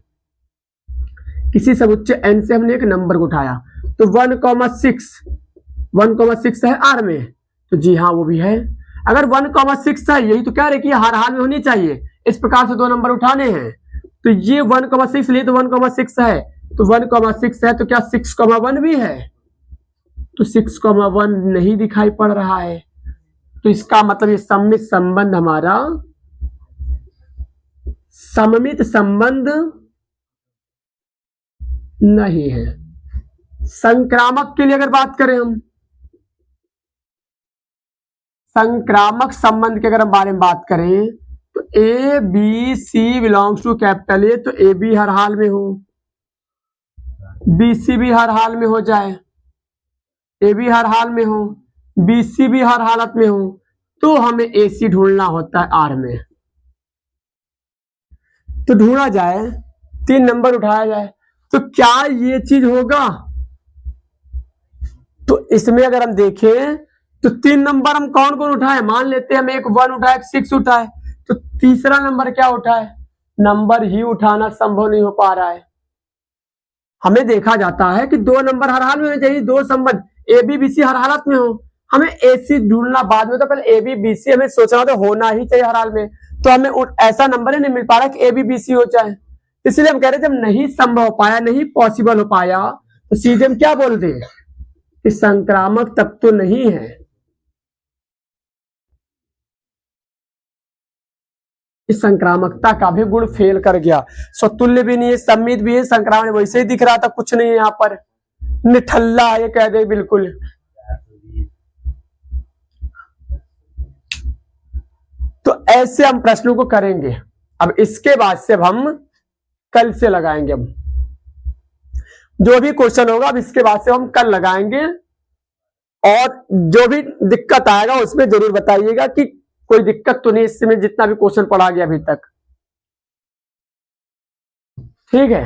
किसी समुच्चय एन से हमने एक नंबर को उठाया तो 1,6 है आर में, तो जी हाँ वो भी है। अगर 1,6 है, यही तो कह रहे कि हर हाल में होनी चाहिए, इस प्रकार से 2 नंबर उठाने हैं, तो ये 1,6 लिए तो 1,6 है, तो 1,6 है तो क्या 6,1 भी है, तो 6,1 नहीं दिखाई पड़ रहा है, तो इसका मतलब ये सम्मित संबंध हमारा सममित संबंध नहीं है। संक्रामक के लिए अगर बात करें हम, संक्रामक संबंध के अगर हम बारे में बात करें तो A B C belongs to capital A, तो ए बी हर हाल में हो, बी सी भी हर हाल में हो जाए, ए बी हर हाल में हो, बी सी भी हर हालत में हो, तो हमें ए सी ढूंढना होता है आर में। तो ढूंढा जाए, 3 नंबर उठाया जाए, तो क्या ये चीज होगा, तो इसमें अगर हम देखें तो 3 नंबर हम कौन कौन उठाए, मान लेते हैं हम एक 1 उठाए, 6 उठाए, तो तीसरा नंबर क्या उठाए, नंबर ही उठाना संभव नहीं हो पा रहा है। हमें देखा जाता है कि 2 नंबर हर हाल में होने चाहिए, 2 संबंध ए बी बी सी हर हालत में हो, हमें ए सी ढूंढना बाद में, तो पहले ए बी बी सी हमें सोचना तो होना ही चाहिए हर हाल में, तो हमें ऐसा नंबर ही नहीं मिल पा रहा कि ए बी बी सी हो जाए, इसलिए हम कह रहे थे जब नहीं संभव हो पाया, नहीं पॉसिबल हो पाया, तो सीधे हम क्या बोलते हैं कि संक्रामक तब तो नहीं है। इस संक्रामकता का भी गुण फेल कर गया, स्वतुल्य भी नहीं है, सम्मित भी है, संक्रामक वैसे ही दिख रहा था, कुछ नहीं है यहाँ पर, निठल्ला ये कह दे बिल्कुल। तो ऐसे हम प्रश्नों को करेंगे। अब इसके बाद से हम कल से लगाएंगे, हम जो भी क्वेश्चन होगा अब इसके बाद से हम कल लगाएंगे, और जो भी दिक्कत आएगा उसमें जरूर बताइएगा कि कोई दिक्कत तो नहीं इसमें, जितना भी क्वेश्चन पढ़ा गया अभी तक, ठीक है।